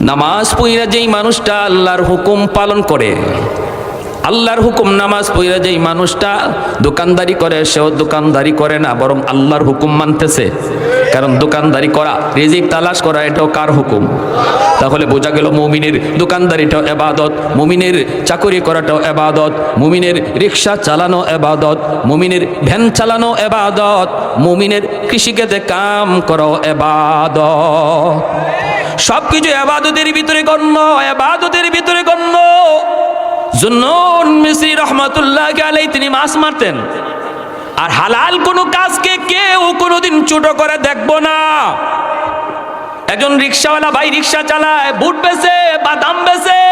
নামাজ পড়িয়া যেই মানুষটা আল্লাহর হুকুম পালন করে, আল্লাহর হুকুম নামাজ পড়িয়া যেই মানুষটা দোকানদারি করে, সেও দোকানদারি করে না, বরং আল্লাহর হুকুম মানতেছে। কারণ দোকানদারি করা, রিজিক তালাশ করা, এটাও কার হুকুম? তাহলে বোঝা গেল মুমিনের দোকানদারিটাও ইবাদত, মুমিনের চাকরি করাটাও ইবাদত, মুমিনের রিক্সা চালানো ইবাদত, মুমিনের ভ্যান চালানো ইবাদত, মুমিনের কৃষিকাজে কাম করাও ইবাদত। সবকিছু ইবাদতের ভিতরে গণ্য, ইবাদতের ভিতরে গণ্য। জুন্নুন মিসরি রহমাতুল্লাহি আলাইহি তিনি মাছ মারতেন। আর হালাল কোন কাজকে কেউ কোনোদিন ছোট করে দেখবো না। একজন রিক্সাওয়ালা ভাই রিক্সা চালায়, বুট বেচে, বাদাম বেচে,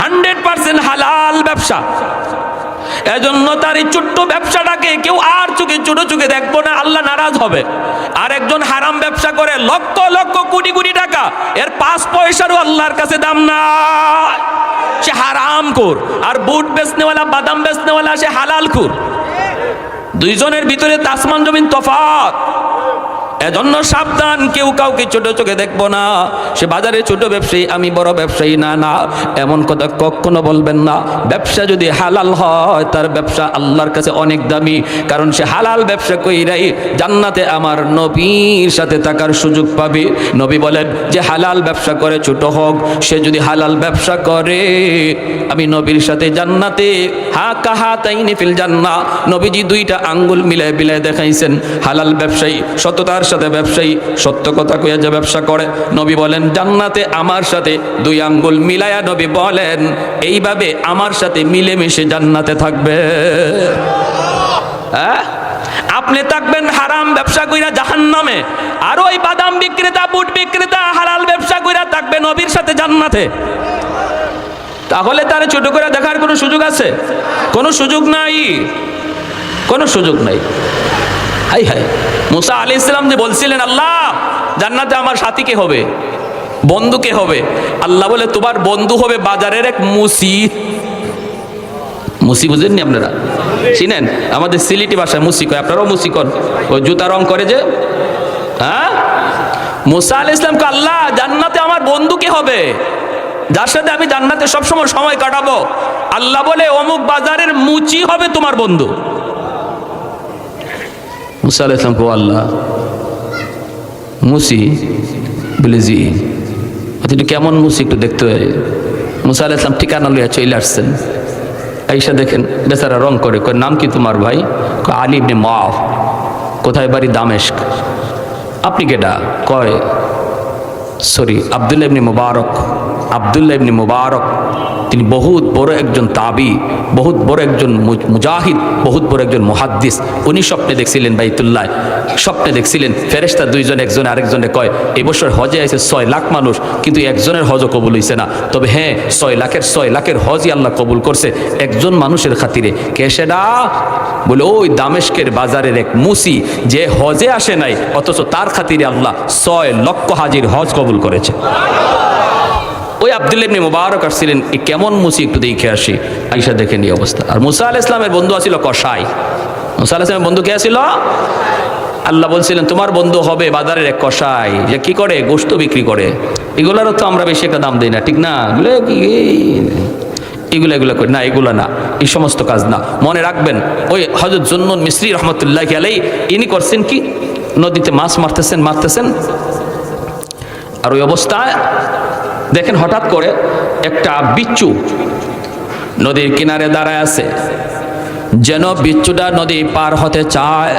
100% হালাল ব্যবসা। এজন্য তার এই ছোট্ট ব্যবসাটাকে কেউ আর চোখে ছোট চোখে দেখবো না, আল্লাহ নারাজ হবে। আর একজন হারাম ব্যবসা করে লক্ষ লক্ষ কোটি কোটি টাকা, এর 5 পয়সারও আল্লাহর কাছে দাম না, সে হারাম খোর। আর বুট বেচনেওয়ালা, বাদাম বেচনেওয়ালা, সে হালাল খোর। দুইজনের ভিতরে আসমান জমিন তফাৎ। এজন্য সাবধান, কেউ কাউকে ছোট চোখে দেখবো না। সে বাজারে ছোট ব্যবসায়ী, আমি বড় ব্যবসায়ী, না না, এমন কথা কখনো বলবেন না। ব্যবসা যদি হালাল হয়, তার ব্যবসা আল্লাহর কাছে অনেক দামি। কারণ সে হালাল ব্যবসা কইরাই জান্নাতে আমার নবীর সাথে থাকার সুযোগ পাবে। নবী বলেন যে হালাল ব্যবসা করে, ছোট হোক, সে যদি হালাল ব্যবসা করে, আমি নবীর সাথে জান্নাতে হাতাইনি ফিল জান্নাহ। নবীজি 2টা আঙ্গুল মিলায় বিলায় দেখাইছেন। হালাল ব্যবসায়ী, সততার সাথে ব্যবসায়ী, সত্য কথা কইয়া যে ব্যবসা করে, নবী বলেন জান্নাতে আমার সাথে 2 আঙ্গুল মিলায়া, নবী বলেন এইভাবে আমার সাথে মিলেমিশে জান্নাতে থাকবে। হ্যাঁ, আপনি থাকবেন হারাম ব্যবসা কইরা জাহান্নামে, আর ওই বাদাম বিক্রেতা, বুট বিক্রেতা হালাল ব্যবসা কইরা থাকবে নবীর সাথে জান্নাতে। তাহলে তারে ছোট করে দেখার কোনো সুযোগ আছে? কোনো সুযোগ নাই, কোনো সুযোগ নাই। হাই হাই, মুসা আলাইহিস সালাম যে বলছিলেন আল্লাহ জান্নাতে আমার সাথী কে হবে, বন্ধু কে হবে? আল্লাহ বলে তোমার বন্ধু হবে বাজারের এক মুসি। মুসি বুঝেননি আপনারা? চিনেন? আমাদের সিলেটি ভাষায় মুসি কয়, আপনারাও মুসি কন। ওই জুতা রং করে যে, হ্যাঁ। মুসা আলাইহিস সালাম কে আল্লাহ জান্নাতে আমার বন্ধু কে হবে, যার সাথে আমি জান্নাতে সবসময় সময় কাটাবো? আল্লাহ বলে অমুক বাজারের মুচি হবে তোমার বন্ধু। মুসা আলাইহিস সালাম কো আল্লাহ মুসি? বলে জি। একটু কেমন মুসি একটু দেখতে হয়। মুসা আলাইহিস সালাম ঠিকানা লইয়া চলে আসছেন। আইসা দেখেন বেচারা রং করে, কয় নাম কি তোমার ভাই? আলী ইবনে মুআফ। কোথায় বাড়ি? দামেস্ক। আপনি কেডা? কয় সরি আব্দুল্লাহ ইবনে মুবারক। আব্দুল্লাহ ইবনে মুবারক তিনি বহুত বড় একজন তাবি, বহুত বড় একজন মুজাহিদ, বহুত বড় একজন মুহাদ্দিস। উনি স্বপ্নে দেখছিলেন বাইতুল্লাহ, স্বপ্নে দেখছিলেন ফেরেশতা 2 জন, একজন আরেকজনে কয় এই বছর হজে আছে 6 লাখ মানুষ, কিন্তু একজনের হজও কবুল হইছে না। তবে হ্যাঁ 6 লাখের হজই আল্লাহ কবুল করছে একজন মানুষের খাতিরে। কে সেটা? বলে ওই দামেস্কের বাজারের এক মুসি, যে হজে আসে নাই, অথচ তার খাতিরে আল্লাহ 6 লক্ষ হাজির হজ কবুল করেছে। ওই আব্দুল্লাহ ইবনে মুবারক আসছিলেন, এই কেমন মুসি একটু দেখে আসি। আইসা দেখেন এই অবস্থা। আর মুসা আলাইহিস সালামের বন্ধু আছিল কসাই। মুসা আলাইহিস সালামের বন্ধু কে আছিল? আল্লাহ বলছিলেন তোমার বন্ধু হবে বাজারের এক কসাই, যে কি করে? গোশত বিক্রি করে। এগুলারও তো আমরা বেশি একটা দাম দিই না, ঠিক না? এগুলা করি না, এগুলা না, এই সমস্ত কাজ না। মনে রাখবেন ওই হযরত জুন্নুন মিসরি রহমাতুল্লাহি আলাইহি ইনি করছেন কি, নদীতে মাছ মারতেছেন। আর ওই অবস্থায় দেখেন হঠাৎ করে একটা বিচ্ছু নদীর কিনারে দাঁড়ায় আছে, যেন বিচ্ছুটা নদী পার হতে চায়,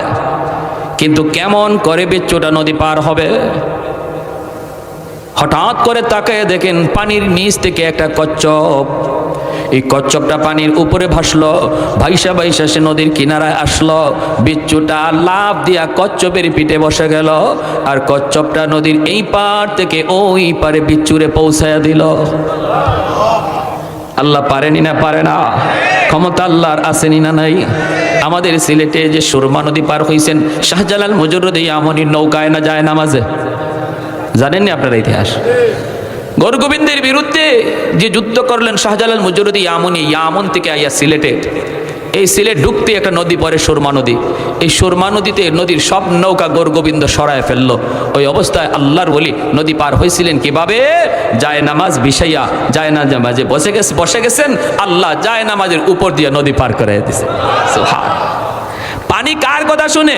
কিন্তু কেমন করে বিচ্ছুটা নদী পার হবে? হঠাৎ করে তাকায় দেখেন পানির নিচ থেকে একটা কচ্ছপ, এই কচ্ছপটা পানির উপরে ভাসলো, ভাইসা সে নদীর কিনারায় আসলো। বিচ্ছুটা লাফ দিয়া কচ্ছপের পিঠে বসে গেল, আর কচ্ছপটা নদীর এই পার থেকে ওই পারে বিচ্ছুরে পৌঁছায়া দিল। আল্লাহ পারেনি না? পারে না? ক্ষমতা আল্লাহর আসেনি না নাই? আমাদের সিলেটে যে সুরমা নদী পার হইছেন শাহজালাল মুজররদ ইয়ামনির নৌকায় না যায় নামাজে, জানেননি আপনারা ইতিহাস? গৌরগোবিন্দের বিরুদ্ধে যে যুদ্ধ করলেন শাহজালাল মুজররদ ইয়ামনি, ইয়ামন থেকে আইয়া সিলেটে, এই সিলেট ঢুকতে একটা নদী পড়ে সুরমা নদী। এই সুরমা নদীতে নদীর সব নৌকা গোবিন্দ সরায় ফেললো। ওই অবস্থায় আল্লাহর ওলি নদী পার হয়েছিলেন কিভাবে? যায় নামাজ বিছাইয়া যায় না নামাজে বসে গেছেন, আল্লাহ যায় নামাজের উপর দিয়ে নদী পার করে দিয়েছে। সুবহানাল্লাহ। পানি কার কথা শুনে?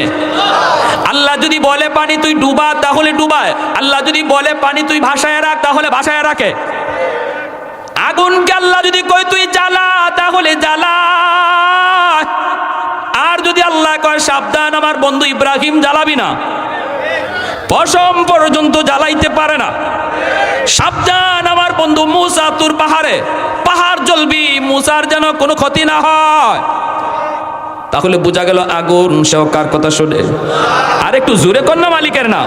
আল্লাহ যদি বলে পানি তুই ডুবা তাহলে ডুবায়, আল্লাহ যদি বলে পানি তুই ভাসায় রাখ তাহলে ভাসায় রাখে। আগুনকে আল্লাহ যদি কয় তুই জ্বালা তাহলে জ্বালা, আর যদি আল্লাহ কয় সাবধান আমার বন্ধু ইব্রাহিম জ্বালাবি না, পশম পর্যন্ত জ্বালাইতে পারে না, সাবধান আমার বন্ধু মুসা তুর পাহাড় জ্বলবি, মুসার যেন কোনো ক্ষতি না হয়, তাহলে বোঝা গেল আগুন সেও কার কথা শুনে? আর একটু জোরে কন্যা মালিকের না।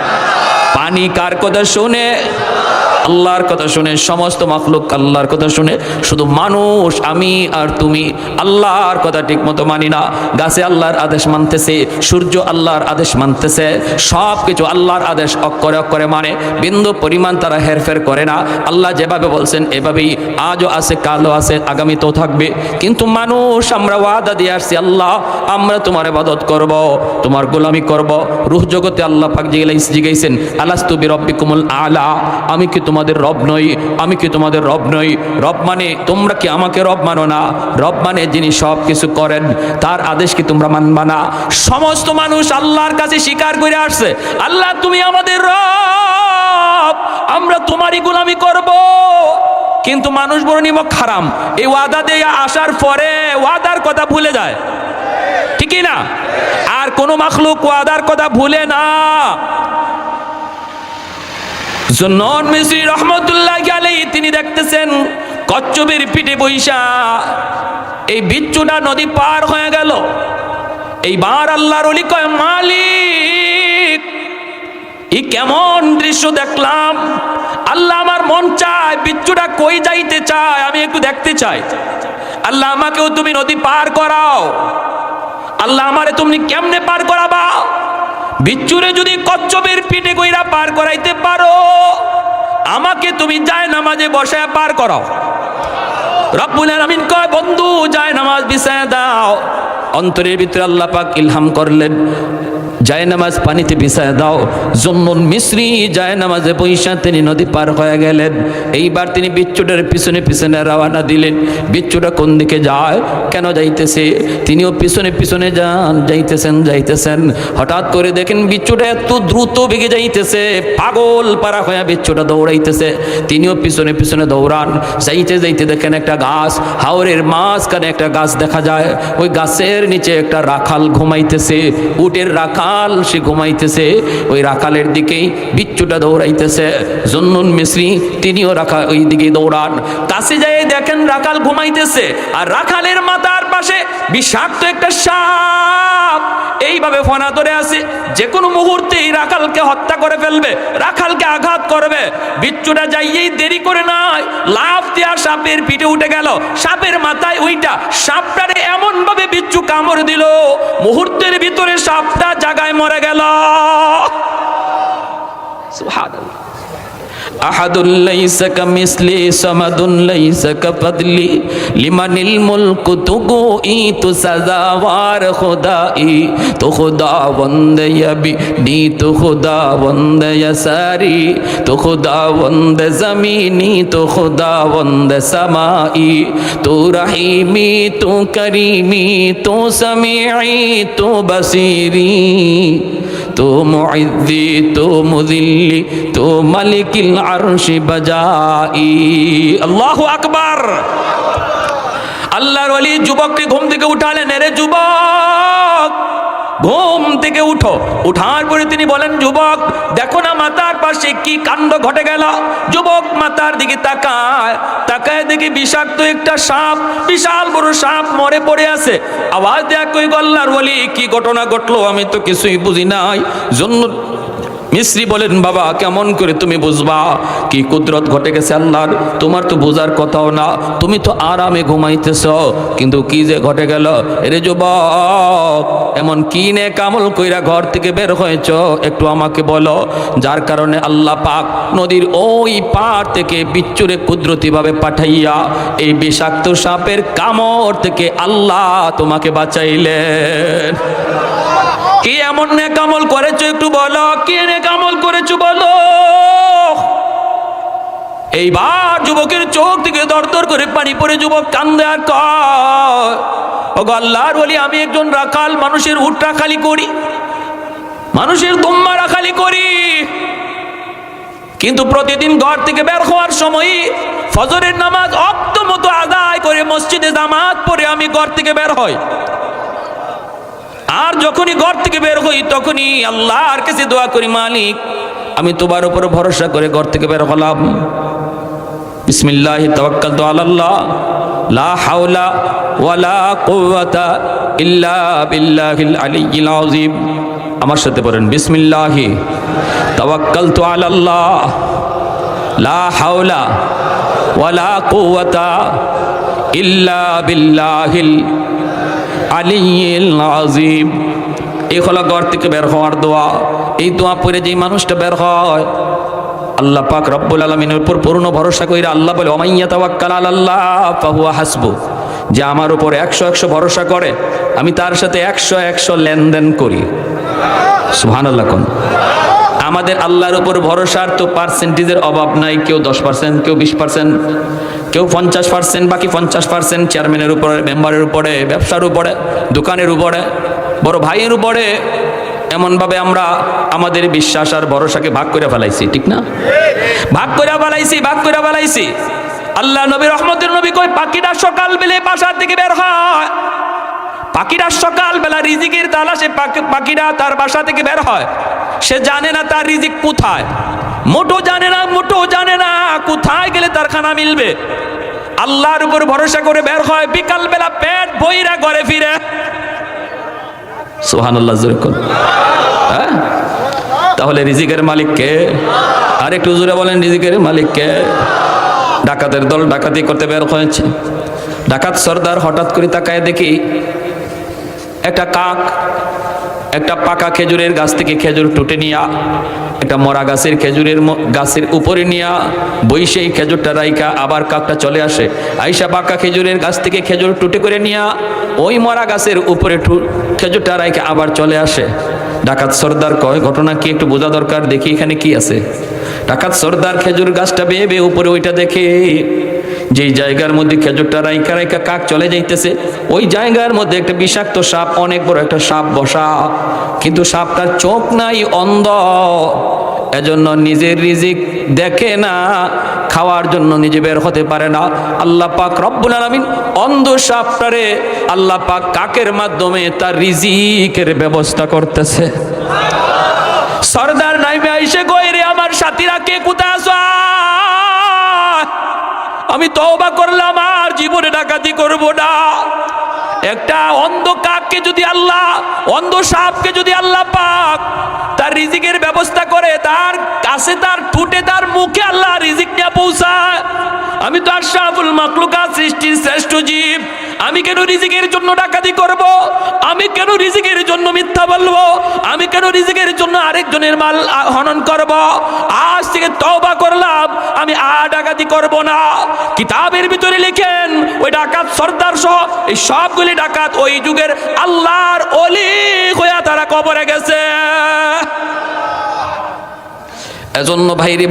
পানি কার কথা শুনে? আল্লাহর কথা শুনে। সমস্ত মাখলুক আল্লাহর কথা শুনে, শুধু মানুষ আমি আর তুমি আল্লাহর কথা ঠিক মতো মানি না। গাছে আল্লাহর আদেশ মানতেছে, সূর্য আল্লাহর আদেশ মানতেছে, সব কিছু আল্লাহর আদেশ অক্ষরে অক্ষরে মানে, বিন্দু পরিমাণ তারা হেরফের করে না। আল্লাহ যেভাবে বলছেন এভাবেই আজও আছে, কালও আছে, আগামীতেও থাকবে। কিন্তু মানুষ আমরা ওয়াদা দিয়ে আসছি, আল্লাহ আমরা তোমার ইবাদত করব, তোমার গোলামি করব। রূহ জগতে আল্লাহ পাক জিগাইছেন আলাস্তু বিরব্বিকুমুল আলা, আমি কি তোমাদের রব নই? আমি কি তোমাদের রব নই? রব মানে তোমরা কি আমাকে রব মানো না? রব মানে যিনি সব কিছু করেন, তার আদেশ কি তোমরা মানবা না? সমস্ত মানুষ আল্লাহর কাছে স্বীকার করে আসছে, আল্লাহ তুমি আমাদের রব, আমরা তোমারই গোলামি করব। কিন্তু মানুষ বড় নিমক হারাম, এই ওয়াদা দিয়ে আসার পরে ওয়াদার কথা ভুলে যায়, ঠিকই না? আর কোন মাখলুক ওয়াদার কথা ভুলে না। জুন্নুন মিসরি রহমতুল্লাহি আলাইহি তিনি দেখতেছেন কচ্ছপের পিঠে বৈশা এই বিচ্ছুটা নদী পার হয়ে গেল। এইবার আল্লাহর ওলি কয় মালিক এই কেমন দৃশ্য দেখলাম, আল্লাহ আমার মন চায় বিচ্ছুটা কই যাইতে চায়, আমি একটু দেখতে চাই। আল্লাহ আমাকেও তুমি নদী পার করাও। আল্লাহ আমারে তুমি কেমনে পার করাবা? বিচ্ছুরে যদি কচ্ছপের পিঠে কইরা পার করাইতে পারো, আমাকে তুমি যায় নামাজে বসায় পার করাও। রব্বুল আলামিন কয় বন্ধু যায় নামাজ বিছায় দাও। অন্তরের ভিতরে আল্লাহ পাক ইলহাম করলেন যায় নামাজ পানিতে বিছায় দাও। জুন্নুন মিসরি যায় নামাজে বৈশা তিনি নদী পার হয়ে গেলেন। এইবার তিনি বিচ্ছুটার পিছনে পিছনে রওনা দিলেন। বিচ্ছুটা কোন দিকে যায়, কেন যাইতেছে? তিনিও পিছনে পিছনে যাইতেছেন। হঠাৎ করে দেখেন বিচ্ছুটা এত দ্রুত বেগে যাইতেছে, পাগল পারা হয়ে বিচ্ছুটা দৌড়াইতেছে। তিনিও পিছনে পিছনে দৌড়ান। যাইতে দেখেন একটা গাছ, হাওরের মাঝখানে একটা গাছ দেখা যায়। ওই গাছের নিচে একটা রাখাল ঘুমাইতেছে, উটের রাখাল সে ঘুমাইতেছে। ওই রাখালের দিকেই বিচ্ছুটা দৌড়াইতেছে। জুন্নুন মিসরি তিনিও ওই দিকে দৌড়ান। কাছে যাই দেখেন রাখাল ঘুমাইতেছে, আর রাখালের মাথার পাশে বিষাক্ত একটা সাপ এইভাবে ফনা ধরে আছে, যে কোনো মুহূর্তেই রাখালকে হত্যা করে ফেলবে, রাখালকে আঘাত করবে। বিচ্ছুটা যাইয়েই দেরি করে নাই, লাফ দিয়া সাপের পিঠে উঠে গেল, সাপের মাথায় ওইটা। সাপটারে এমন ভাবে বিচ্ছু কামড় দিল, মুহূর্তের ভিতরে সাপটা জায়গায় মরে গেল। সুবহানাল্লাহ। আহাদুল লাইসা কামিসলি সামাদুন লাইসা কাফাদলি লিমানিল মুলকু তুগুই তু সাজাওয়ার খুদাই তো খুদা বন্দে ইয়াবি নি তো খুদা বন্দে ইয়াসারি তো খুদা বন্দে জমিনি তো খুদা বন্দে সামাই তো রহিমি তো করিমি তো সামিঈ তো বসিরি তো মুইজ্জি তো মুযিল্লি তো মালিকিল আরশি বাজাই। আল্লাহু আকবার। আল্লাহর ওলি যুবককে ঘুম থেকে উঠালেন, এরে যুবক ঘুম থেকে উঠো। উঠার পরে তিনি বলেন যুবক দেখো না মাথার পাশে কি কাণ্ড ঘটে গেল। যুবক মাথার দিকে তাকায় দেখি বিষাক্ত একটা সাপ, বিশাল বড় সাপ মরে পড়ে আছে। আওয়াজ দেয়া কই আল্লাহর ওলি কি ঘটনা ঘটলো, আমি তো কিছুই বুঝি নাই। মিস্ত্রি বলেন, বাবা কেমন করে তুমি বুঝবা কি কুদরত ঘটে গেছে আল্লাহর? তোমার তো বোঝার কথাও না, তুমি তো আরামে ঘুমাইতেছ, কিন্তু কি যে ঘটে গেল। এরে যুবক, এমন কি নেক আমল কইরা ঘর থেকে বের হয়েছ একটু আমাকে বলো, যার কারণে আল্লাহ পাক নদীর ওই পার থেকে বিচ্ছুরে কুদরতিভাবে পাঠাইয়া এই বিষাক্ত সাপের কামড় থেকে আল্লাহ তোমাকে বাঁচাইলেন? কি এমন নেক আমল করেছো একটু বলো, কি নেক আমল করেছো বলো। এইবার যুবকের চোখ থেকে দরদর করে পানি পড়ে যুবক কান্দে আর কয়, ওগো আল্লাহর ওলি, আমি একজন রাখাল, মানুষের উট রাখালি করি, মানুষের দুম্বা রাখালি করি, কিন্তু প্রতিদিন ঘর থেকে বের হওয়ার সময় ফজরের নামাজ অক্ত মতো আদায় করে মসজিদে জামাত পড়ে আমি ঘর থেকে বের হই। আর যখনই ঘর থেকে বের হই তখনই আল্লাহর কাছে দোয়া করি, মালিক আমি তোমার উপর ভরসা করে ঘর থেকে বের হলাম, বিসমিল্লাহি তাওয়াক্কালতু আলাল্লাহ, লা হাওলা ওয়ালা কুওয়াতা ইল্লা বিল্লাহিল আলিয়্যিল আযীম। আমার সাথে বলেন, বিসমিল্লাহি তাওয়াক্কালতু আলাল্লাহ, লা হাওলা ওয়ালা কুওয়াতা ইল্লা বিল্লাহিল আলিয়্যিল আযীম। এই হলো ঘর থেকে বের হওয়ার দোয়া। এই দোয়া পড়ে যেই মানুষটা বের হয়, আল্লাহ পাক রব্বুল আলামিনের উপর পূর্ণ ভরসা কইরা আল্লাহ বলে, ওমাইয়া তাওয়াক্কাল আলাল্লাহ ফাহুয়া হাসবু, যে আমার উপর 100 ভরসা করে আমি তার সাথে 100 লেনদেন করি। সুবহানাল্লাহ কোন। আমাদের আল্লাহর উপর ভরসার তো পার্সেন্টেজের অভাব নাই, কেউ 10%, কেউ 20%, কেউ 50%, বাকি 50% চেয়ারম্যানের উপরে, মেম্বারের উপরে, ব্যবসার উপরে, দোকানের উপরে, বড় ভাইয়ের উপরে। এমনভাবে আমরা আমাদের বিশ্বাস আর ভরসাকে ভাগ করে ফেলাইছি, ঠিক না? ভাগ করে ফেলাইছি। আল্লাহ নবী রহমতের নবী কই, পাখিটা সকাল বেলা বাসা থেকে বের হয়, পাখিটা সকাল বেলা রিজিকের তালাশে পাখিটা তার বাসা থেকে বের হয়। সে জানে না তার রিজিক কোথায়, মোটো জানে না কোথায় গেলে তার খানা মিলবে। আল্লাহর উপর ভরসা করে বের হয়, বিকাল বেলা পেট বইরা ঘরে ফিরে। সুবহানাল্লাহ জোরে কোন। হ্যাঁ, তাহলে রিজিকের মালিক কে? আর একটু জোরে বলেন, রিজিকের মালিক কে? ডাকাতের দল ডাকাতি করতে বের হয়েছে। ডাকাত সর্দার হঠাৎ করে তাকায় দেখি একটা কাক একটা পাকা খেজুরের গাছ থেকে খেজুর টুটে নিয়া একটা মরা গাছের গাছের উপরে নিয়া বইসেই খেজুরটা রাইখা আবার কাকটা চলে আসে, আইসা পাকা খেজুরের গাছ থেকে খেজুর টুটে করে নিয়া ওই মরা গাছের উপরে খেজুরটা রাইখা আবার চলে আসে। ডাকাত সর্দার কয়, ঘটনা কি একটু বোঝা দরকার, দেখি এখানে কি আছে। ডাকাত সর্দার খেজুর গাছটা বেয়ে বেয়ে উপরে ওইটা দেখে যেই জায়গার মধ্যে খেজুরটা রাইখা রাইখা কাক চলে যাইতেছে, ওই জায়গার মধ্যে একটা বিষাক্ত সাপ, অনেক বড় একটা সাপ বসা, কিন্তু সাপটার চোখ নাই, অন্ধ, এজন্য নিজের রিজিক দেখে না, খাওয়ার জন্য নিজে বের হতে পারে না। আল্লাহ পাক রব্বুল আলামিন অন্ধ সাপটারে আল্লাহ পাক কাকের মাধ্যমে তার রিজিকের ব্যবস্থা করতেছে। সর্দার নাইমে আইসে কই, রে আমার সাথীরা কে কোথায় আছো? আমি তওবা করলাম, আর জীবনে ডাকাতি করব না। একটা অন্ধ কাককে যদি আল্লাহ, অন্ধ সাপকে যদি আল্লাহ পাক তার রিজিকের ব্যবস্থা করে, তার কাছে, তার ঠোঁটে, তার মুখে আল্লাহ রিজিক নিয়ে পৌঁছায়, আমি তো আশরাফুল মাখলুকাত, সৃষ্টির শ্রেষ্ঠ জীব, আমি কেন রিজিকের জন্য ডাকাতি করব? আমি কেন রিজিকের জন্য মিথ্যা বলবো? আমি কেন রিজিকের জন্য আরেকজনের মাল হনন করব? আজ থেকে তওবা করলাম, আমি আর ডাকাতি করব না। কিতাবের ভিতরে লিখেন, ওই ডাকাত সর্দার সহ এই সবগুলি ডাকাত ওই যুগের আল্লাহর ওলি হইয়া তারা কবরে গেছে। এজন্য ভাইরি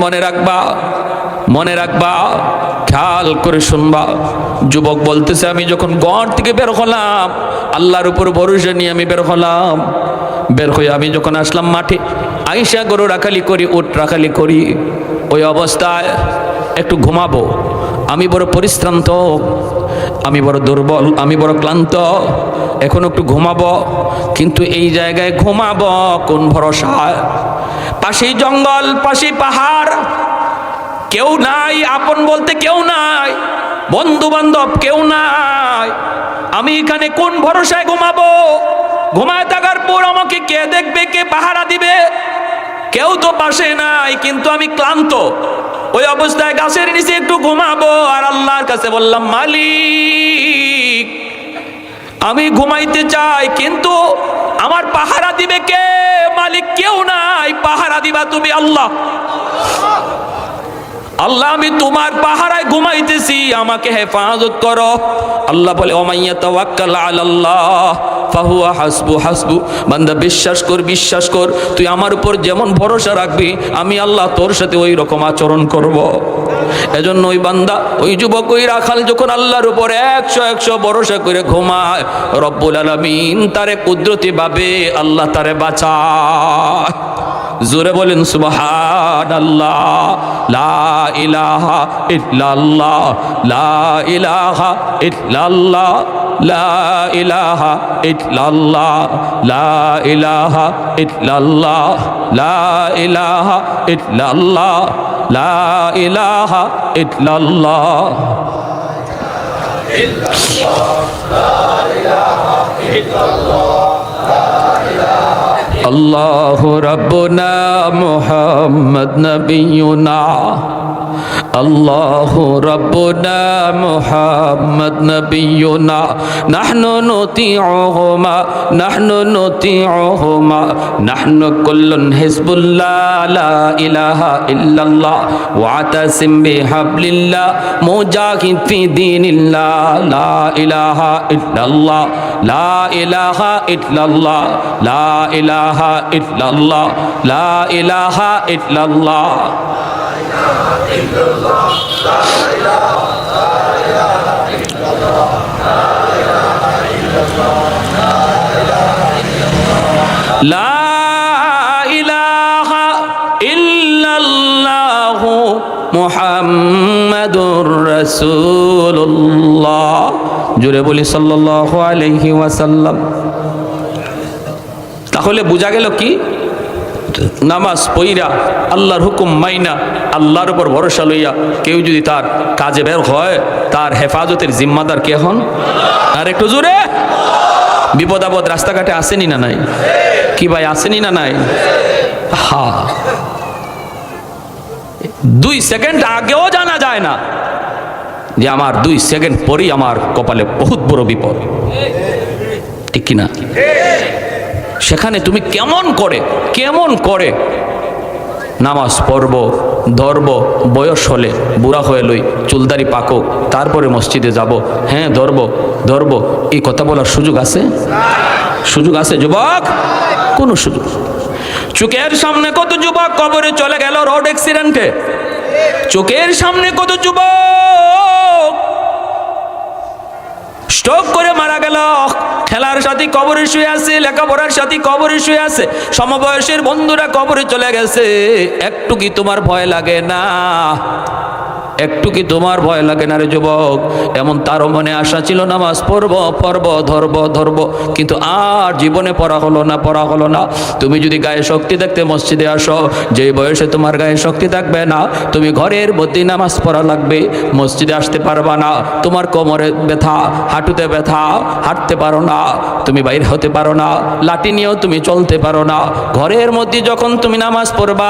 মনে রাখবা, খেয়াল করে শুনবা। যুবক বলতেছে, আমি যখন ঘর থেকে বের হলাম, আল্লাহর উপর ভরসা নিয়ে আমি বের হলাম, বের হয়ে আমি যখন আসলাম মাঠে, আইসা গরু রাখালি করি, উট রাখালি করি, ওই অবস্থায় একটু ঘুমাবো। আমি বড় পরিশ্রান্ত, আমি বড় দুর্বল, আমি বড় ক্লান্ত, এখন একটু ঘুমাবো। কিন্তু এই জায়গায় ঘুমাবো কোন ভরসায়? পাশেই জঙ্গল, পাশেই পাহাড়, কেউ নাই, আপন বলতে কেউ নাই, বন্ধু বান্ধব কেউ নাই। আমি এখানে কোন ভরসায় ঘুমাবো? ঘুমায় থাকার পর আমাকে কে দেখবে, কে পাহারা দিবে? কেউ তো পাশে নাই, কিন্তু আমি ক্লান্ত। ওই অবস্থায় গাছের নিচে একটু ঘুমাবো, আর আল্লাহর কাছে বললাম, মালিক আমি ঘুমাইতে চাই, কিন্তু আমার পাহারা দিবে কে? মালিক কেউ নাই, পাহারা দিবা তুমি আল্লাহ। আল্লাহ আমি তোমার পাহারায় ঘুমাইতেছি, আমাকে হেফাজত করো। আল্লাহ বলে, ওমাইয়া তাওয়াক্কাল আলাল্লাহ ফাহুয়া হাসবু হাসবু। বান্দা বিশ্বাস কর, বিশ্বাস কর, তুই আমার উপর যেমন ভরসা রাখবি আমি আল্লাহ তোর সাথে ওই রকম আচরণ করব। এজন্য ওই বান্দা, ওই যুবক, ওই রাখাল যখন আল্লাহর উপর 100 ভরসা করে ঘুমায়, রব্বুল আলামিন তারে কুদরতি ভাবে আল্লাহ তারে বাঁচায়। জোরে বলেন সুবহানাল্লাহ। লা ইলাহা ইল্লাল্লাহ, লা ইলাহা ইল্লাল্লাহ, লা ইলাহা ইল্লাল্লাহ, লা ইলাহা ইল্লাল্লাহ, লা ইলাহা ইল্লাল্লাহ, লা ইলাহা ইল্লাল্লাহ। আল্লাহু রাব্বুনা মুহাম্মদ নবিয়ুনা, আল্লাহু রাব্বুনা মুহাম্মদ নবিয়ুনা, নাহনু নুতিউহুমা, নাহনু নুতিউহুমা, নাহনু কুল্লুন হিজবুল্লাহ, লা ইলাহা ইল্লাল্লাহ, ওয়াতাসিম বিহাবলিল্লাহ, মুজাহিদ ফি দীনিল্লাহ, লা ইলাহা ইল্লাল্লাহ, লা ইলাহা ইল্লাল্লাহ, লা ইলাহা ইল্লাল্লাহ, লা ইলাহা ইল্লাল্লাহ। লা ইলাহা ইল্লাল্লাহ মুহাম্মাদুর রাসূলুল্লাহ। জোরে বলি সাল্লাল্লাহু আলাইহি ওয়াসাল্লাম। তাহলে বোঝা গেল কি, নামাজ পইরা আল্লাহর হুকুম মাইনা আল্লাহর উপর ভরসা লইয়া কেউ যদি তার কাজে বের হয়, তার হেফাজতের জিম্মাদার কে হন? আর একটু জোরে। বিপদ আপদ রাস্তাঘাটে আসেনি না নাই? কি ভাই আসেনি না নাই? হ্যাঁ, 2 সেকেন্ড আগেও জানা যায় না যে আমার 2 সেকেন্ড পরেই আমার কপালে বহুত বড় বিপদ, ঠিক কিনা? সেখানে তুমি কেমন করে নামাজ পড়ব, ধরব, বয়স হলে বুড়া হয়ে লই, চুলদারি পাকুক, তারপরে মসজিদে যাব, হ্যাঁ ধরব, এই কথা বলার সুযোগ আছে? সুযোগ আছে যুবক? কোনো সুযোগ। চোখের সামনে কত যুবক কবরে চলে গেল রোড অ্যাক্সিডেন্টে। চোখের সামনে কত যুবক স্ট্রোক করে মারা গেল। খেলার সাথী কবরে শুয়ে আছে, লেখাপড়ার সাথী কবরে শুয়ে আছে, সমবয়সের বন্ধুরা কবরে চলে গেছে। একটু কি তোমার ভয় লাগে না? একটু কি তোমার ভয় লাগে না রে যুবক? এমন তারও মনে আশা ছিল নামাজ পড়ব, ধরব, কিন্তু আর জীবনে পড়া হলো না। তুমি যদি গায়ে শক্তি দেখতে মসজিদে আসো, যে বয়সে তোমার গায়ে শক্তি থাকবে না, তুমি ঘরের মধ্যে নামাজ পড়া লাগবে, মসজিদে আসতে পারবা না। তোমার কোমরে ব্যথা, হাঁটুতে ব্যথা, হাঁটতে পারো না, তুমি বাইরে হতে পারো না, লাঠি নিয়েও তুমি চলতে পারো না। ঘরের মধ্যে যখন তুমি নামাজ পড়বা,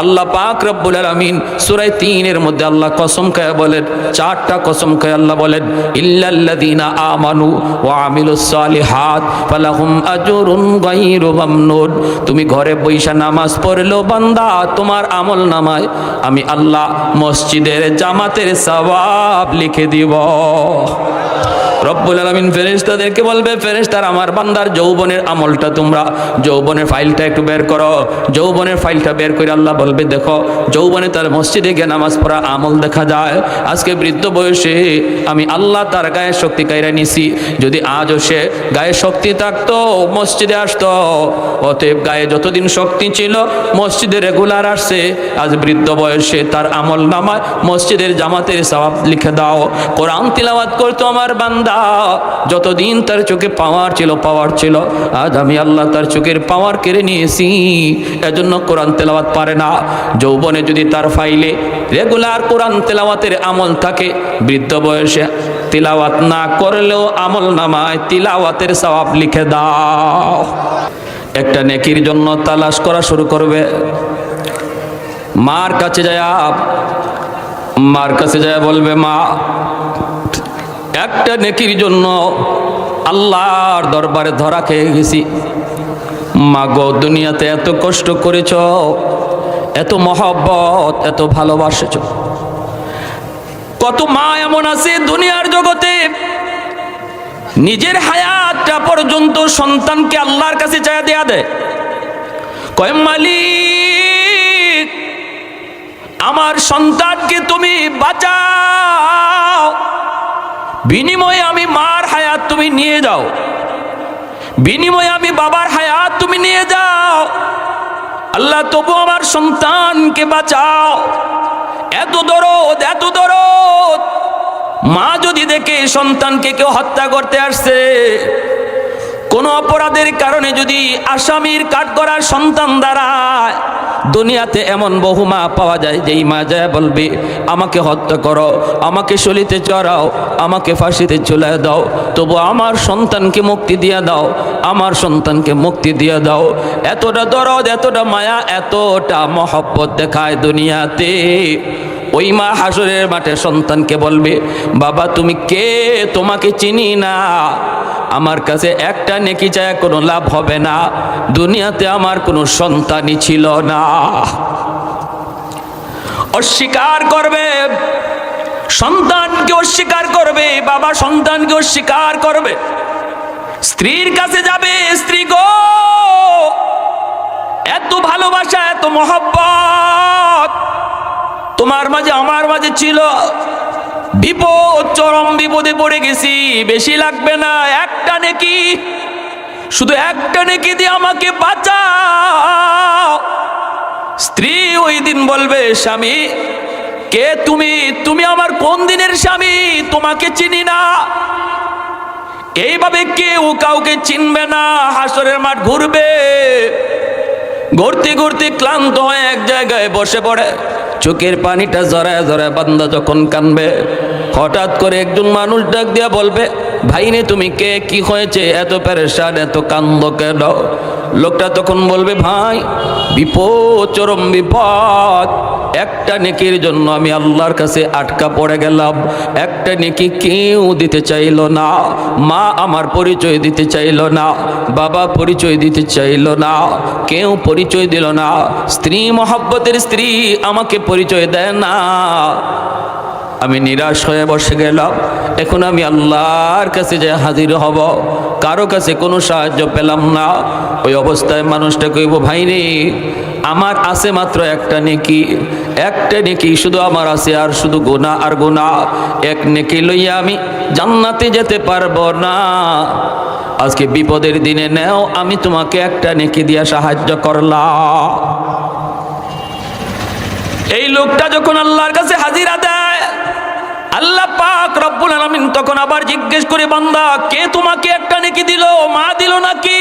আল্লাহ পাক রব্বুল আলামিন সূরা 3 এর মধ্যে আল্লাহ কসম খায় বলেন, 4টা কসম খায় আল্লাহ বলেন, ইল্লাল্লাযীনা আমানু ওয়া আমিলুস সালিহাত ফালাহুম আজরুন গায়রু মামনুন। তুমি ঘরে বইসা নামাজ পড়লো বান্দা, তোমার আমল নামায় আমি আল্লাহ মসজিদের জামাতের সওয়াব লিখে দিব। রব্বুল আলামিন ফেরেশতাদেরকে বলবে, ফেরেশতারা আমার বান্দার যৌবনের আমলটা তোমরা যৌবনের ফাইলটা একটু বের করো। যৌবনের ফাইলটা বের করে আল্লাহ বলবে, দেখো যৌবনে তার মসজিদে গিয়ে নামাজ পড়া আমল দেখা যায়। আজকে বৃদ্ধ বয়সে আমি আল্লাহ তার গায়ে শক্তি কাইরা নিছি। যদি আজও সে গায়ে শক্তি থাকতো মসজিদে আসতো। অতএব গায়ে যতদিন শক্তি ছিল মসজিদে রেগুলার আসছে, আজ বৃদ্ধ বয়সে তার আমল নামায় মসজিদের জামাতের সওয়াব লিখে দাও। কোরআন তিলাওয়াত করতো আমার বান্দা, যতদিন তার চোখে পাওয়ার ছিল, আজ আমি আল্লাহ তার চোখের পাওয়ার কেড়ে নিয়েছি। এজন্য কোরআন তেলাওয়াত পারে না। যৌবনে যদি তার ফাইলে রেগুলার কোরআন তেলাওয়াতের আমল থাকে, বৃদ্ধ বয়সে তিলাওয়াত না করলেও আমল নামায় তিলাওয়াতের সওয়াব লিখে দাও। একটা নেকির জন্য তালাশ করা শুরু করবে। মার কাছে যায় বলবে, মা একটা নেকির জন্য আল্লাহর দরবারে ধরা খেয়ে গেছি। মা গো, দুনিয়াতে এত কষ্ট করেছ, এত মহব্বত, এত ভালোবাসেছ। কত মা এমন আছে দুনিয়ার জগতে নিজের হায়াতটা পর্যন্ত সন্তানকে আল্লাহর কাছে চাইয়া দেয়া দেয়, কয় মালিক আমার সন্তানকে তুমি বাঁচাও, বিনিময়ে আমি মার হায়াত তুমি নিয়ে যাও, বিনিময়ে আমি বাবার হায়াত তুমি নিয়ে যাও। আল্লাহ তবু আমার সন্তানকে বাঁচাও। এত দরদ, এত দরদ। মা যদি দেখে সন্তানকে কেউ হত্যা করতে আসছে, কোন অপরাধের কারণে যদি আসামির কাঠগড়ার সন্তান দাঁড়ায়, দুনিয়াতে এমন বহু মা পাওয়া যায় যেই মা যায় বলবে, আমাকে হত্যা করো, আমাকে শলিতে চড়াও, আমাকে ফাঁসিতে চলে দাও, তবু আমার সন্তানকে মুক্তি দিয়ে দাও, আমার সন্তানকে মুক্তি দিয়ে দাও। এতটা দরদ, এতটা মায়া, এতটা মহব্বত দেখায় দুনিয়াতে। ওই মা হাসরের মাঠে সন্তানকে বলবে, বাবা তুমি কে, তোমাকে চিনি না, আমার কাছে একটা নেকি চায় কোনো লাভ হবে না, দুনিয়াতে আমার কোনো সন্তানই ছিল না। অস্বীকার করবে, সন্তানকে অস্বীকার করবে, বাবা সন্তানকে অস্বীকার করবে। স্ত্রীর কাছে যাবে, স্ত্রী গো এত ভালোবাসা, এত মহব্বত তোমার মাঝে আমার মাঝে ছিল, বিপদ, চরম বিপদে পড়ে গেছি, বেশি লাগবে না, একটা নেকি, শুধু একটা নেকি দিয়ে আমাকে বাঁচাও। স্ত্রী ওই দিন বলবে, স্বামী কে তুমি, তুমি আমার কোন দিনের স্বামী, তোমাকে চিনি না। এইভাবে কেউ কাউকে চিনবে না। হাসরের মাঠ ঘুরবে, ঘুরতে ঘুরতে ক্লান্ত হয়ে এক জায়গায় বসে পড়ে, চোখের পানিটা জড়ায় জড়ায় বান্দা যখন কানবে, হঠাৎ করে একজন মানুষ ডাক দিয়া বলবে, ভাইনে তুমি কে, কি হয়েছে, এত পেরেশান, এত কান্দ কেন? লোকটা তখন বলবে, ভাই বিপদ, চরম বিপদ, একটা নেকির জন্য আমি আল্লাহর কাছে আটকা পড়ে গেলাম, একটা নেকি কেউ দিতে চাইল না, মা আমার পরিচয় দিতে চাইল না, বাবা পরিচয় দিতে চাইল না, কেউ পরিচয় দিল না, স্ত্রী মহব্বতের স্ত্রী আমাকে পরিচয় দেয় না, আমি নিরাশ হয়ে বসে গেলাম। এখন আমি আল্লাহর কাছে যে হাজির হব, কারো কাছে কোনো সাহায্য পেলাম না। ওই অবস্থায় মানুষটা কইব, ভাই রে আমার আছে মাত্র একটা নেকি, একটা নেকি শুধু আমার আছে, আর শুধু গুনাহ আর গুনাহ, এক নেকি লইয়া আমি জান্নাতে যেতে পারবো না। আজকে বিপদের দিনে নেও, আমি তোমাকে একটা নেকি দিয়া সাহায্য করলাম। এই লোকটা যখন আল্লাহর কাছে হাজিরা দেয়, আল্লাহ পাক রব্বুল আলামিন তখন আবার জিজ্ঞেস করে, বান্দা কে তোমাকে একটা নেকি দিল, মা দিল নাকি,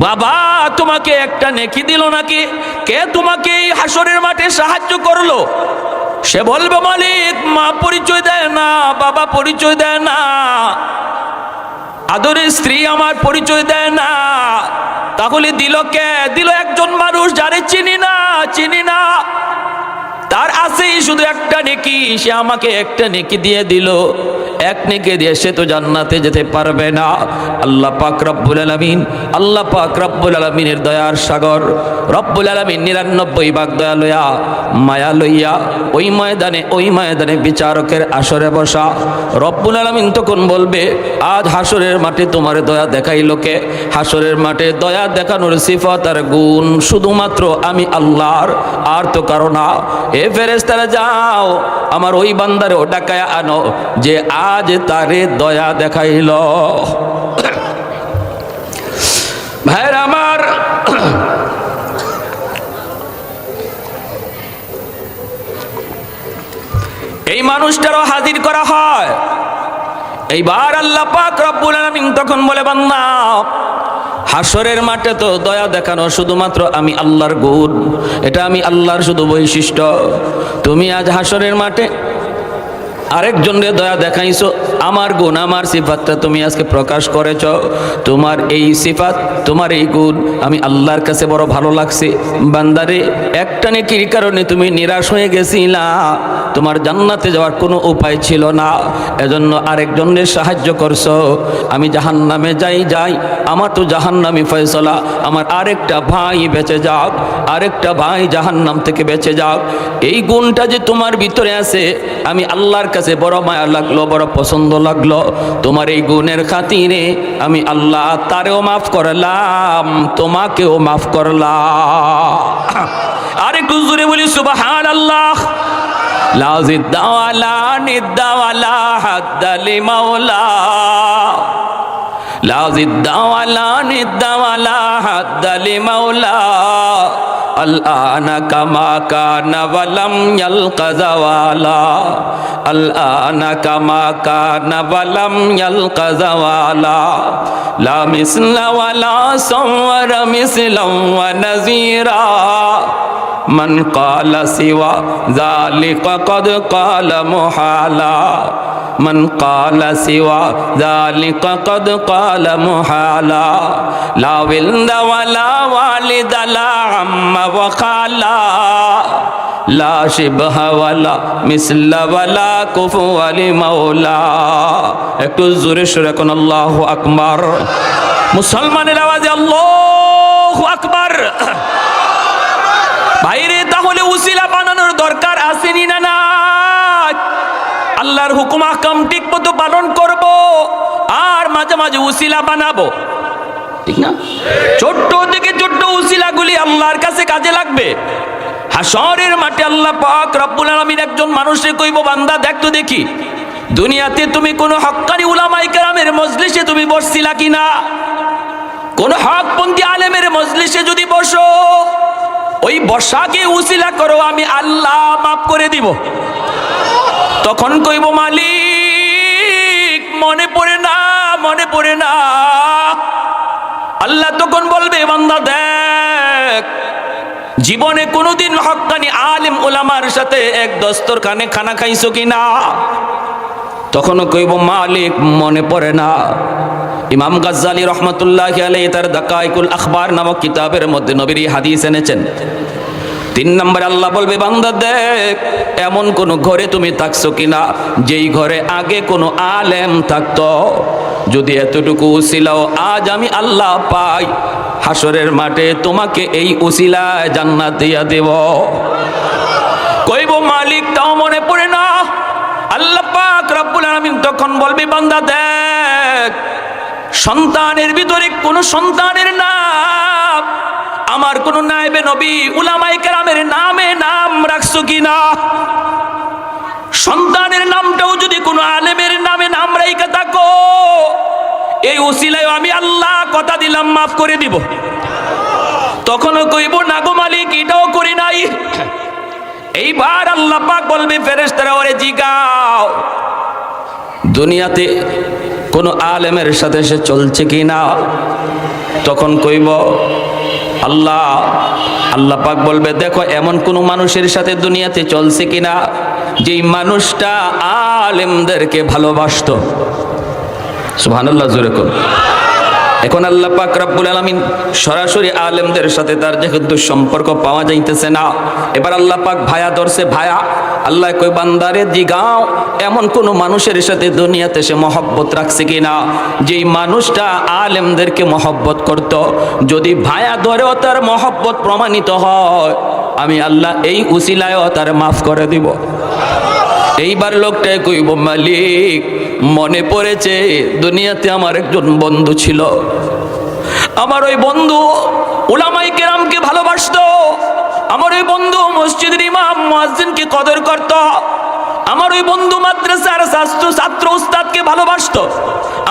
বাবা তোমাকে একটা নেকি দিল নাকি, কে তোমাকে এই হাসরের মাঠে সাহায্য করলো? সে বলবে, মালিক মা পরিচয় দেয় না, বাবা পরিচয় দেয় না, আদরের স্ত্রী আমার পরিচয় দেয় না। তাহলে দিল কে? দিল একজন মানুষ যারে চিনি না, চিনি না, তার আছেই শুধু একটা নেকি, সে আমাকে একটা নেকি দিয়ে দিল, এক নেকি দিয়ে সে তো জান্নাতে যেতে পারবে না। আল্লাহ পাক রব্বুল আলামিন, আল্লাহ পাক রব্বুল আলামিনের দয়ার সাগর, রব্বুল আলামিন 99 ভাগ দয়া লইয়া, মায়া লইয়া ওই ময়দানে বিচারকের আসরে বসা। রব্বুল আলামিন তখন বলবে, আজ হাসরের মাঠে তোমার দয়া দেখাইল কে? হাসরের মাঠে দয়া দেখানোর সিফাত আর গুণ শুধুমাত্র আমি আল্লাহর, আর তো কারো না। এ ফেরেশতারা যাও, আমার ওই বান্দারেও ডাকায়া আনো যে আজ তারে দয়া দেখাইল। ভাইর আমার, এই মানুষটারও হাজির করা হয়। এইবার আল্লাহ পাক রব্বুল আলামিন তখন বলে, বান্দা হাসরের মাঠে তো দয়া দেখানো শুধুমাত্র আমি আল্লাহর গুণ, এটা আমি আল্লাহর শুধু বৈশিষ্ট্য। তুমি আজ হাসরের মাঠে আরেকজনের দয়া দেখাইছো, আমার গুণ আমার সিফাতটা তুমি আজকে প্রকাশ করেছ। তোমার এই সিফাত, তোমার এই গুণ আমি আল্লাহর কাছে বড় ভালো লাগছে। বান্দারে, একটা নেকির কারণে তুমি নিরাশ হয়ে গেছিলা, তোমার জান্নাতে যাওয়ার কোনো উপায় ছিল না, এজন্য আরেকজনের সাহায্য করছো। আমি জাহান্নামে যাই, আমার তো জাহান্নামি ফয়সালা, আমার আরেকটা ভাই বেঁচে যাক, আরেকটা ভাই জাহান্নাম থেকে বেঁচে যাক। এই গুণটা যে তোমার ভিতরে আছে, আমি আল্লাহর কাছে বড় মায়া লাগলো, বড় পছন্দ লাগলো। তোমার এই গুণের খাতিরে আমি আল্লাহ তারেও মাফ করলাম, তোমাকেও মাফ করলাম। আরেকটু জোরে বলি সুবহানাল্লাহ। লা জিদ্দা ওয়ালা নিদ্দা ওয়ালা হাদ্দা লিমাওলা, লা জিদ্দা ওয়ালা নিদ্দা ওয়ালা হাদ্দা লিমাওলা, আল-আনা কামা কানা ওয়ালাম ইয়ালকা যাওয়ালা, আল-আনা কামা কানা ওয়ালাম ইয়ালকা যাওয়ালা, লা মিসলা ওয়ালা সাওয়ারা মিসলাম ওয়া নাযীরা, মান ক্বালা সিওয়া যালিকা ক্বাদ ক্বালা মুহালা, মান ক্বালা সিওয়া যালিকা ক্বাদ ক্বালা মুহালা, লা ওয়ালদা ওয়ালা ওয়ালিদা লা আম্মা ওয়া খালা, লা শিবহা ওয়ালা মিসলা ওয়ালা কুফুয়া লিমাওলা। একটু জোরে সুরে কোন আল্লাহু আকবার। মুসলমানের আওয়াজে আল্লাহু আকবার। বাইরে তাহলে উসিলা বানানোর দরকার আসেনি না? না, আল্লাহর হুকুম আহকাম ঠিক মতো পালন করব, আর মাঝে মাঝে উসিলা বানাবো, ঠিক না? ছোট্ট থেকে ছোট্ট উসিলাগুলি আল্লাহর কাছে কাজে লাগবে। হাশরের মাঠে আল্লাহ পাক রব্বুল আলামিন একজন মানুষে কইব, বান্দা দেখতো দেখি দুনিয়াতে তুমি কোন হক্কানি উলামায়ে কেরামের মজলিসে তুমি বসছিলা কিনা? কোন হকপন্থী আলেমের মজলিসে যদি বসো, ওই বসাকে উসিলা করো, আমি আল্লাহ মাফ করে দিব। তখন কইব, মালিক মনে পড়ে না, মনে পড়ে না। আল্লাহ তখন বলবে, বান্দা দেখ, জীবনে কোনোদিন হক্কানি আলেম উলামার সাথে এক দস্তরখানে খানা খাইছো কিনা? তখনও কইব, মালিক মনে পড়ে না। ইমাম গাজ্জালী রহমতুল্লাহি আলাইহি তার দাকাইকুল আখবার নামক কিতাবের মধ্যে নবীর হাদিস এনেছেন। 3 নম্বরে আল্লাহ বলবে, বান্দা দেখ, এমন কোন ঘরে তুমি থাকছো কিনা যেই ঘরে আগে কোনো আলেম থাকতো? যদি এতটুকু উসিলাও আজ আমি আল্লাহ পাই, হাসরের মাঠে তোমাকে এই উসিলায় জান্নাত দিয়া দেব। কইব, মালিক তাও মনে পড়ে না। আল্লাহ পাক রব্বুল আলামিন তখন বলবে, বান্দা দেখ, সন্তানের ভিতরে কোন সন্তানের নাম আমার কোন নায়েবে নবী উলামায়ে কেরামের নামে নাম রাখছো কিনা? সন্তানের নামটাও যদি কোনো আলেমের নামে নাম রাইখা থাকো, এই উসিলায় আমি আল্লাহ কথা দিলাম মাফ করে দিব। তখনও কইব, না গো মালিক, এটাও করি নাই। এইবার আল্লাহ পাক বলবে, ফেরেশতারা ওরে জিগাও, দুনিয়াতে কোন আলেমের সাথে সে চলছে কিনা? তখন কইব, আল্লাহ। আল্লাহ পাক বলবে, দেখো এমন কোন মানুষের সাথে দুনিয়াতে চলছে কিনা যেই মানুষটা আলেমদেরকে ভালোবাসতো। সুবহানাল্লাহ, জোরে কোন। এখন আল্লাহ পাক রব্বুল আলামিন সরাসরি আলেমদের সাথে তার যেহেতু সম্পর্ক পাওয়া যাইতেছে না, এবার আল্লাহ পাক ভায়া ধরছে, ভায়া। আল্লাহ কই, বান্দারে জিগাও, এমন কোন মানুষের সাথে দুনিয়াতে সে মহব্বত রাখছে কিনা যেই মানুষটা আলেমদেরকে মহব্বত করত? যদি ভায়া ধরেও তার মহব্বত প্রমাণিত হয়, আমি আল্লাহ এই উসিলায়ও তার মাফ করে দিব। এইবার লোকটাই কইব, মালিক মনে পড়েছে, দুনিয়াতে আমার একজন বন্ধু ছিল, আমার ওই বন্ধু উলামায়ে কেরামকে ভালোবাসতো, আমার ওই বন্ধু মসজিদের ইমাম মুয়াজ্জিনকে কদর করত, আমার ওই বন্ধু মাদ্রাসার ছাত্র উস্তাদকে ভালোবাসতো,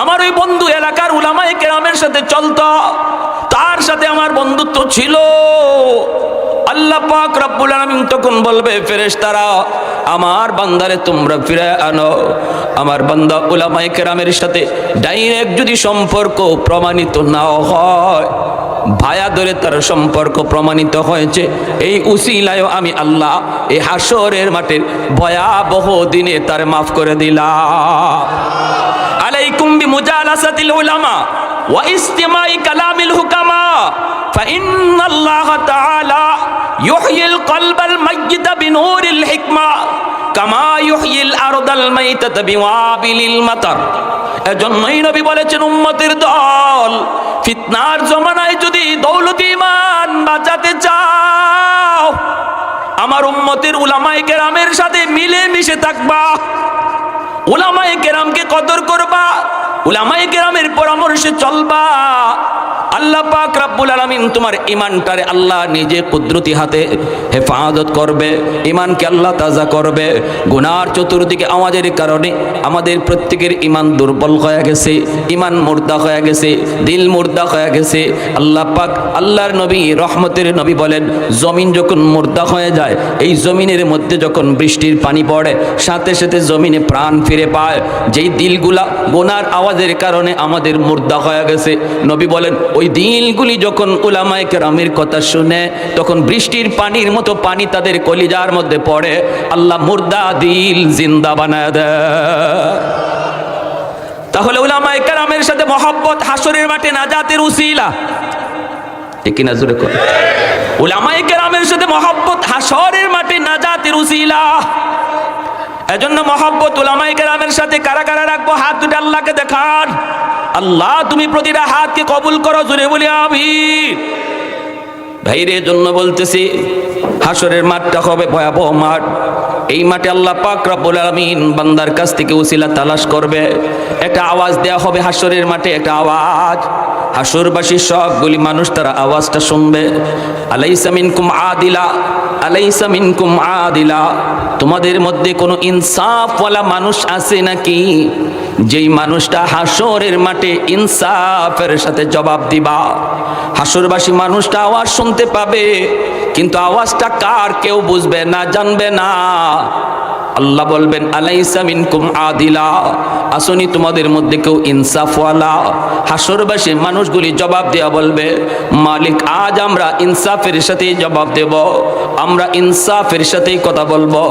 আমার ওই বন্ধু এলাকার উলামায়ে কেরামের সাথে চলতো, তার সাথে আমার বন্ধুত্ব ছিল। আল্লাহ পাক রব্বুল আলামিন তখন বলবে, ফেরেশতারা আমার বান্দারে তোমরা ফিরে আনো। আমার বান্দা উলামায়ে কেরামের সাথে ডাইরেক্ট যদি সম্পর্ক প্রমাণিত না হয়, ভায়া ধরে তার সম্পর্ক প্রমাণিত হয়েছে। এই উসিলায় আমি আল্লাহ এই হাসরের মাঠের ভয়াবহ দিনে তার মাফ করে দিলাম। আলাইকুম বিমুজালাসাতিল উলামা ওয়া ইস্তিমাই কালামিল হুকামা ফাইন্নাল্লাহ তাআলা ইউহয়িল কলবাল মাইয়িতা বিনূরিল হিকমা কামা ইউহয়িল আরদাল মাইতাতা বিওয়াবিলিল মাতার। এজন্যই নবী বলেছেন, উম্মতের দল, ফিতনার জমানায় যদি দৌলতে ঈমান বাঁচাতে চাও, আমার উম্মতের উলামায়ে কেরামের সাথে মিলে মিশে থাকবা, উলামায়ে কেরামকে কদর করবা, উলামায়ে কেরামের পরামর্শে চলবা। আল্লাহ পাক রব্বুল আলামিন তোমার ঈমানটারে আল্লাহ নিজে কুদরতি হাতে হেফাজত করবে, ঈমানকে আল্লাহ তাজা করবে। গুনার চতুর্দিকে আওয়াজের কারণে আমাদের প্রত্যেকের ঈমান দুর্বল হয়ে গেছে, ঈমান মুর্দা হয়ে গেছে, দিল মুর্দা হয়ে গেছে। আল্লাহ পাক আল্লাহর নবী রহমতের নবী বলেন, জমিন যখন মুর্দা হয়ে যায়, এই জমিনের মধ্যে যখন বৃষ্টির পানি পড়ে, সাথে সাথে জমিনে প্রাণ ফিরে পায়। যেই দিলগুলা গুনার আওয়াজের কারণে আমাদের মুর্দা হয়ে গেছে, নবী বলেন ওই দিলগুলি যখন উলামায়ে কেরামের কথা শুনে, তখন বৃষ্টির পানির মতো পানি তাদের কলিজার মধ্যে পড়ে, আল্লাহ মুর্দা দিল জিন্দা বানায় দেয়। তাহলে উলামায়ে কেরামের সাথে মহব্বত হাসরের মাঠে নাজাতের উসিলা, ঠিক কিনা জোরে কর। উলামায়ে কেরামের সাথে মহব্বত হাসরের মাঠে নাজাতের উসিলা। এজন্য মহব্বত উলামায়ে কেরামের সাথে কারা কারা রাখবো, হাত দুটো আল্লাহকে দেখান। আল্লাহ তুমি প্রতিটা হাতকে কবুল করো, জোরে বলি আমিন। ভাইরে জন্য বলতেছি, হাসরের মাঠটা হবে ভয়াবহ মাঠ। এই মাঠে আল্লাহ পাক রব্বুল আলামিন বান্দার কাছ থেকে উসিলা তালাশ করবে। একটা আওয়াজ দেয়া হবে হাসরের মাঠে, একটা আওয়াজ। হাসরবাসী সবগুলি মানুষ তারা আওয়াজটা শুনবে, আলাইসা মিনকুম আদিলা, আলাইসা মিনকুম আদিলা, তোমাদের মধ্যে কোনো ইনসাফওয়ালা মানুষ আছে নাকি? যেই মানুষটা হাসরের মাঠে ইনসাফের সাথে জবাব দিবা। হাসরবাসী মানুষটা আওয়াজ শুনতে পাবে, কিন্তু আওয়াজটা কার কেউ বুঝবে না, জানবে না। আল্লাহ বলবেন, আলাইসা মিনকুম আদিলা, আসনি তোমাদের মধ্যে কেউ ইনসাফওয়ালা? হাসরবাসী মানুষগুলি জবাব দেয়া বলবে, মালিক আজ আমরা ইনসাফের সাথেই জবাব দেব, আমরা ইনসাফের সাথেই কথা বলবো।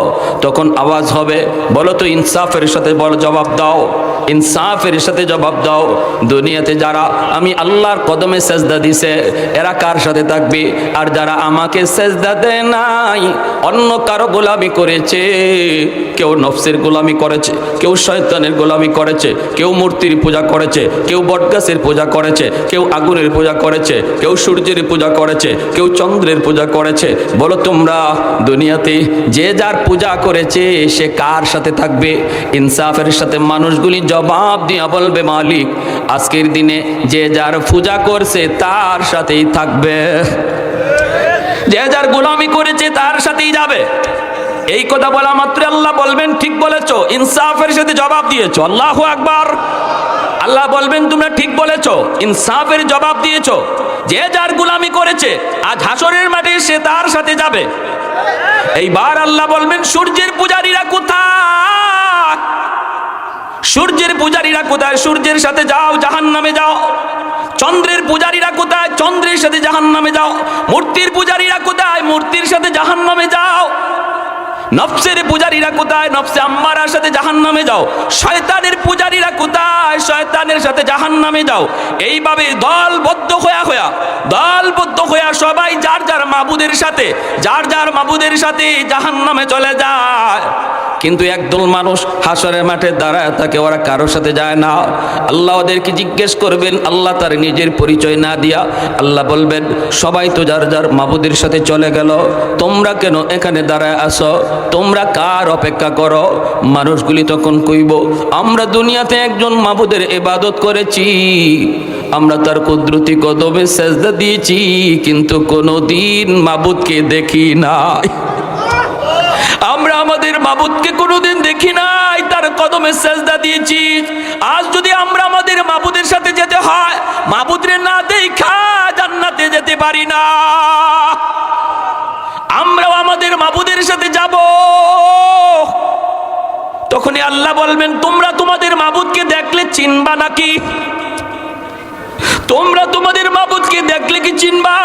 তখন আওয়াজ হবে, বলো তো ইনসাফের সাথে বল, জবাব দাও, ইনসাফের সাথে জবাব দাও। দুনিয়াতে যারা আমি আল্লাহর কদমে সেজদা দিছে, এরা কার সাথে থাকবে? আর যারা আমাকে সেজদা দেয় নাই, অন্য কারো গোলামি করেছে, কেউ নফসের গোলামি করেছে, কেউ শয়তানের গোলামি করেছে, কেউ মূর্তির পূজা করেছে, কেউ বটগাছের পূজা করেছে, কেউ আগুনের পূজা করেছে, কেউ সূর্যের পূজা করেছে, কেউ চন্দ্রের পূজা করেছে। বলো তোমরা দুনিয়াতে যে যার পূজা করেছে সে কার সাথে থাকবে? ইনসাফের সাথে মানুষগুলি জবাব দিয়া বলবে, মালিক আজকের দিনে যে যার পূজা করছে তার সাথেই থাকবে, যে যার গোলামি করেছে তার সাথেই যাবে। এই কথা বলা মাত্র আল্লাহ বলবেন, ঠিক বলেছো, ইনসাফের সাথে জবাব দিয়েছো। আল্লাহু আকবার। আল্লাহ বলবেন, তোমরা ঠিক বলেছো, ইনসাফের জবাব দিয়েছো। যে যার গোলামি করেছে আজ হাসরের মাঠে সে তার সাথে যাবে। এইবার আল্লাহ বলবেন, সূর্যের পূজারীরা কোথায়? সূর্যের পূজারীরা কোথায়? সূর্যের সাথে যাও, জাহান্নামে যাও। চন্দ্রের পূজারীরা কোথায়? চন্দ্রের সাথে জাহান্নামে যাও। মূর্তির পূজারীরা কোথায়? মূর্তির সাথে জাহান্নামে যাও। নফসের পূজারীরা কোথায়? নফসে আম্মারার সাথে জাহান্নামে যাও। শয়তানের পূজারীরা কোথায়? শয়তানের সাথে জাহান্নামে যাও। এইভাবে দলবদ্ধ হইয়া সবাই যার যার মাবুদের সাথে জাহান্নামে চলে যায়। কিন্তু একদল মানুষ হাসরের মাঠে দাঁড়ায় থাকে, ওরা কারোর সাথে যায় না। আল্লাহ ওদেরকে জিজ্ঞেস করবেন, আল্লাহ তার নিজের পরিচয় না দিয়া আল্লাহ বলবেন, সবাই তো যার যার মাবুদের সাথে চলে গেল, তোমরা কেন এখানে দাঁড়ায় আসো? তোমরা কার অপেক্ষা করো? মানুষগুলি তখন কইব, আমরা দুনিয়াতে একজন মাবুদের ইবাদত করেছি, আমরা তার কুদরতি কদমে সেজদা দিয়েছি, কিন্তু কোনোদিন মাবুদকে দেখি নাই। আমরা আমাদের মাবুদকে কোনোদিন দেখি নাই, তার কদমে সেজদা দিয়েছি। আজ যদি আমরা আমাদের মাবুদের সাথে যেতে হয়, মাবুদরে না দেখা জান্নাতে যেতে পারি না। আমরাও আমাদের মাবুদের সাথে যাব। তখনই আল্লাহ বলবেন, তোমরা তোমাদের মাবুদকে দেখলে চিনবা নাকি? তোমরা তোমাদের মাবুদকে দেখলে কি চিনবা?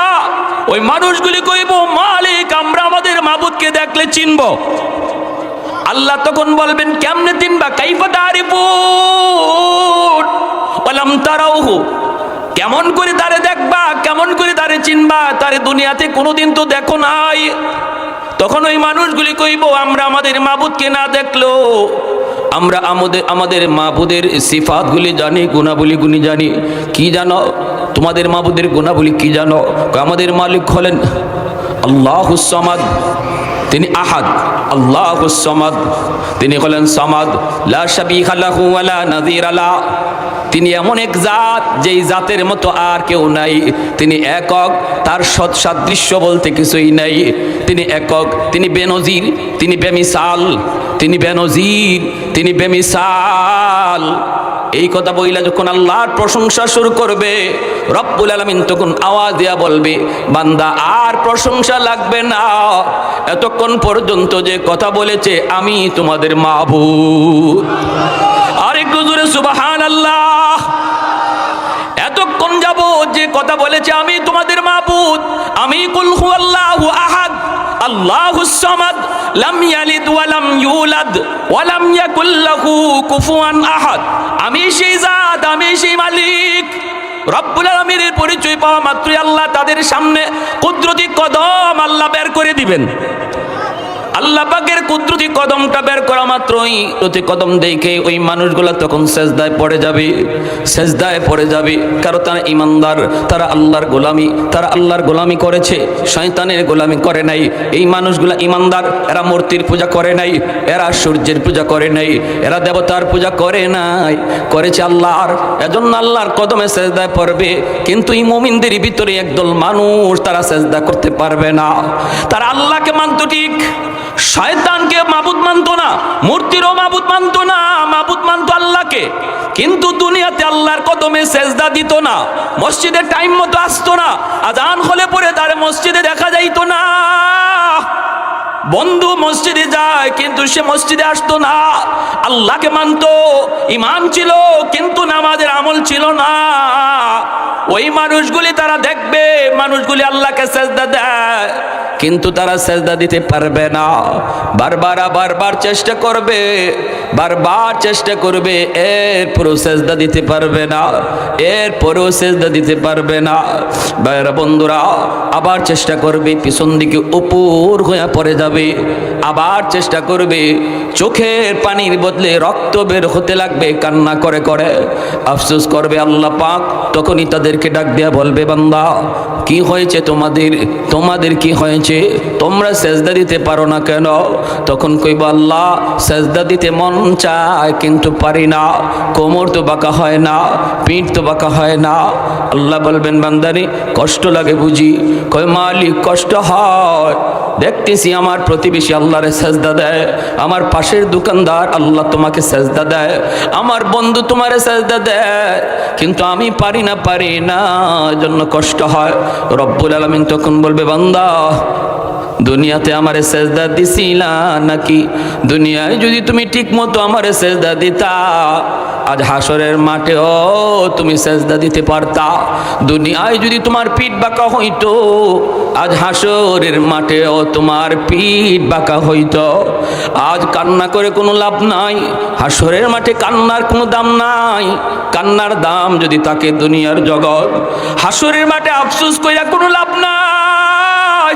ওই মানুষগুলি কইব, মালিক আমরা আমাদের মাবুদকে দেখলে চিনব। আল্লাহ তখন বলবেন, কেমনে চিনবা? কাইফা তারিফুন ওয়ালাম তারাউহু, কেমন করে তারে দেখবা, কেমন করে তারে চিনবা? তারে দুনিয়াতে কোনোদিন তো দেখো নাই। তখন ওই মানুষগুলি কইব, আমরা আমাদের মাবুদকে না দেখলো আমরা আমাদের মাবুদের সিফাতগুলি জানি, গুণাবলীগুলি জানি। কি জানো তোমাদের মাবুদের গুণাবলী কি জানো? আমাদের মালিক হলেন আল্লাহুস সামাদ, তিনি আহাদ। আল্লাহুস সামাদ, তিনি হলেন সামাদ, লা শাবিহা লাহু ওয়ালা নাযীরা লা, তিনি এমন এক জাত যেই জাতের মতো আর কেউ নাই। তিনি একক, তার সদৃশ্য বলতে কিছুই নাই। তিনি একক, তিনি বেনজির, তিনি বেমিসাল, তিনি বেনজির, তিনি বেমিসাল। এই কথা বইলা যখন আল্লাহর প্রশংসা শুরু করবে, রব্বুল আলামিন তখন আওয়াজ দিয়া বলবে, বান্দা আর প্রশংসা লাগবে না, এতক্ষণ পর্যন্ত যে কথা বলেছে আমি তোমাদের মাবুদ। আর একটু জোরে সুবহানাল্লাহ। এতক্ষণ যাব যে কথা বলেছে আমি তোমাদের মাবুদ, আমি কুল হুয়াল্লাহু আহাদ আল্লাহুস সামাদ লাম ইয়ালিদ ওয়া লাম ইউলাদ ওয়া লাম ইয়াকুল লাহু কুফুয়ান আহাদ, আমি সেই জাত, আমি সেই মালিক। রব্বুল আলামিনের পরিচয় পাওয়া মাত্রই আল্লাহ তাদের সামনে কুদরতি কদম আল্লাহ বের করে দিবেন। আল্লাহ পাকের কুদরতি কদমটা বের করা মাত্রই প্রতি কদম দেখে ওই মানুষগুলো তখন সেজদায় পড়ে যাবে, সেজদায় পড়ে যাবে। কারণ তারা ইমানদার, তারা আল্লাহর গোলামি, তারা আল্লাহর গোলামি করেছে, শয়তানের গোলামি করে নাই। এই মানুষগুলা ইমানদার, এরা মূর্তির পূজা করে নাই, এরা সূর্যের পূজা করে নাই, এরা দেবতার পূজা করে নাই, করেছে আল্লাহর। এজন্য আল্লাহর কদমে সেজদায় পড়বে। কিন্তু এই মুমিনদের ভিতরে একদল মানুষ তারা সেজদা করতে পারবে না। তারা আল্লাহকে মানতো ঠিক, শয়তানকে মাবুদ মানতো না, মূর্তিরও মাবুদ মানতো না, মাবুদ মানতো আল্লাহকে। কিন্তু দুনিয়াতে আল্লাহর কদমে সেজদা দিত না, মসজিদে টাইম মতো আসতো না, আজান হলে পরে তার মসজিদে দেখা যাইতো না। বন্ধু মসজিদে যায় কিন্তু সে মসজিদে আসতো না। আল্লাহকে মানতো, ঈমান ছিল কিন্তু নামাজের আমল ছিল না। ওই মানুষগুলি তারা দেখবে, মানুষগুলি আল্লাহকে সেজদা দেয় কিন্তু তারা সেজদা দিতে পারবে না। বারবার চেষ্টা করবে, বারবার চেষ্টা করবে, এরপরও সেজদা দিতে পারবে না, এরপরও সেজদা দিতে পারবে না। ভাইরা বন্ধুরা, আবার চেষ্টা করবে, পিছন দিকে উপর হয়ে পড়ে যাবে। আবার চেষ্টা করবে, চোখের পানির বদলে রক্ত বের হতে লাগবে, কান্না করে করে আফসোস করবে। আল্লাহ পাক তখনই তাদেরকে ডাক দেয়া বলবে, বান্দা কি হয়েছে তোমাদের, তোমাদের কি হয়েছে, তোমরা সেজদা দিতে পারো না কেন? তখন কইব, আল্লাহ সেজদা দিতে মন চায় কিন্তু পারি না, কোমর তো বাঁকা হয় না, পিঠ তো বাঁকা হয় না। আল্লাহ বলবেন, বান্দারে কষ্ট লাগে বুঝি? কয় মালিক কষ্ট হয়, দেখতেছি আমার প্রতিবেশী আল্লাহরে সেজদা দেয়, আমার পাশের দোকানদার আল্লাহ তোমাকে সেজদা দেয়, আমার বন্ধু তোমারে সেজদা দেয়, কিন্তু আমি পারি না, জন্য কষ্ট হয়। রব্বুল আলামিন তখন বলবে, বান্দা দুনিয়াতে আমারে সেজদা দিছিলা নাকি? দুনিয়ায় যদি তুমি ঠিক মতো আমারে সেজদা দিতা, আজ হাসরের মাঠেও তুমি সেজদা দিতে পারতা। দুনিয়ায় যদি তোমার পিঠ বাঁকা হইতো, আজ হাসরের মাঠেও তোমার পিঠ বাঁকা হইতো। আজ কান্না করে কোনো লাভ নাই, হাসরের মাঠে কান্নার কোনো দাম নাই। কান্নার দাম যদি তাকে দুনিয়ার জগৎ, হাসরের মাঠে আফসোস কইরা কোনো লাভ নাই।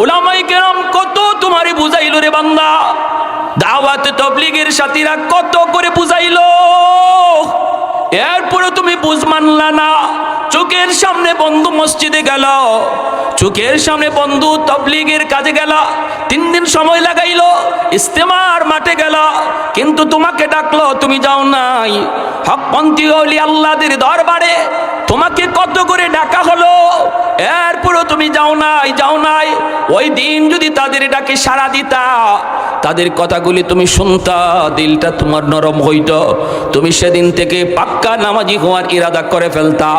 উলামায়ে কেরাম কত তোমারে বুঝাইলো রে বান্দা, দাওয়াত তাবলীগের সাথীরা কত করে বুঝাইলো, এরপরে তুমি বুঝ মানলা না। চোখের সামনে বন্ধু মসজিদে গেল, চোখের সামনে বন্ধু তাবলীগের কাজে গেল, 3 দিন সময় লাগাইলো, ইস্তেমার মাঠে গেল, কিন্তু তোমাকে ডাকলো তুমি যাও নাই। হকপন্থী ওলি আল্লাহদের দরবারে তোমাকে কত করে ডাকা হলো, এরপরও তুমি যাও নাই। ওই দিন যদি তাদের ডাকে সাড়া দিতা, তাদের কথাগুলি তুমি শুনতা, দিলটা তোমার নরম হইতো, তুমি সেদিন থেকে পাক্কা নামাজি হওয়ার ইরাদা করে ফেলতা।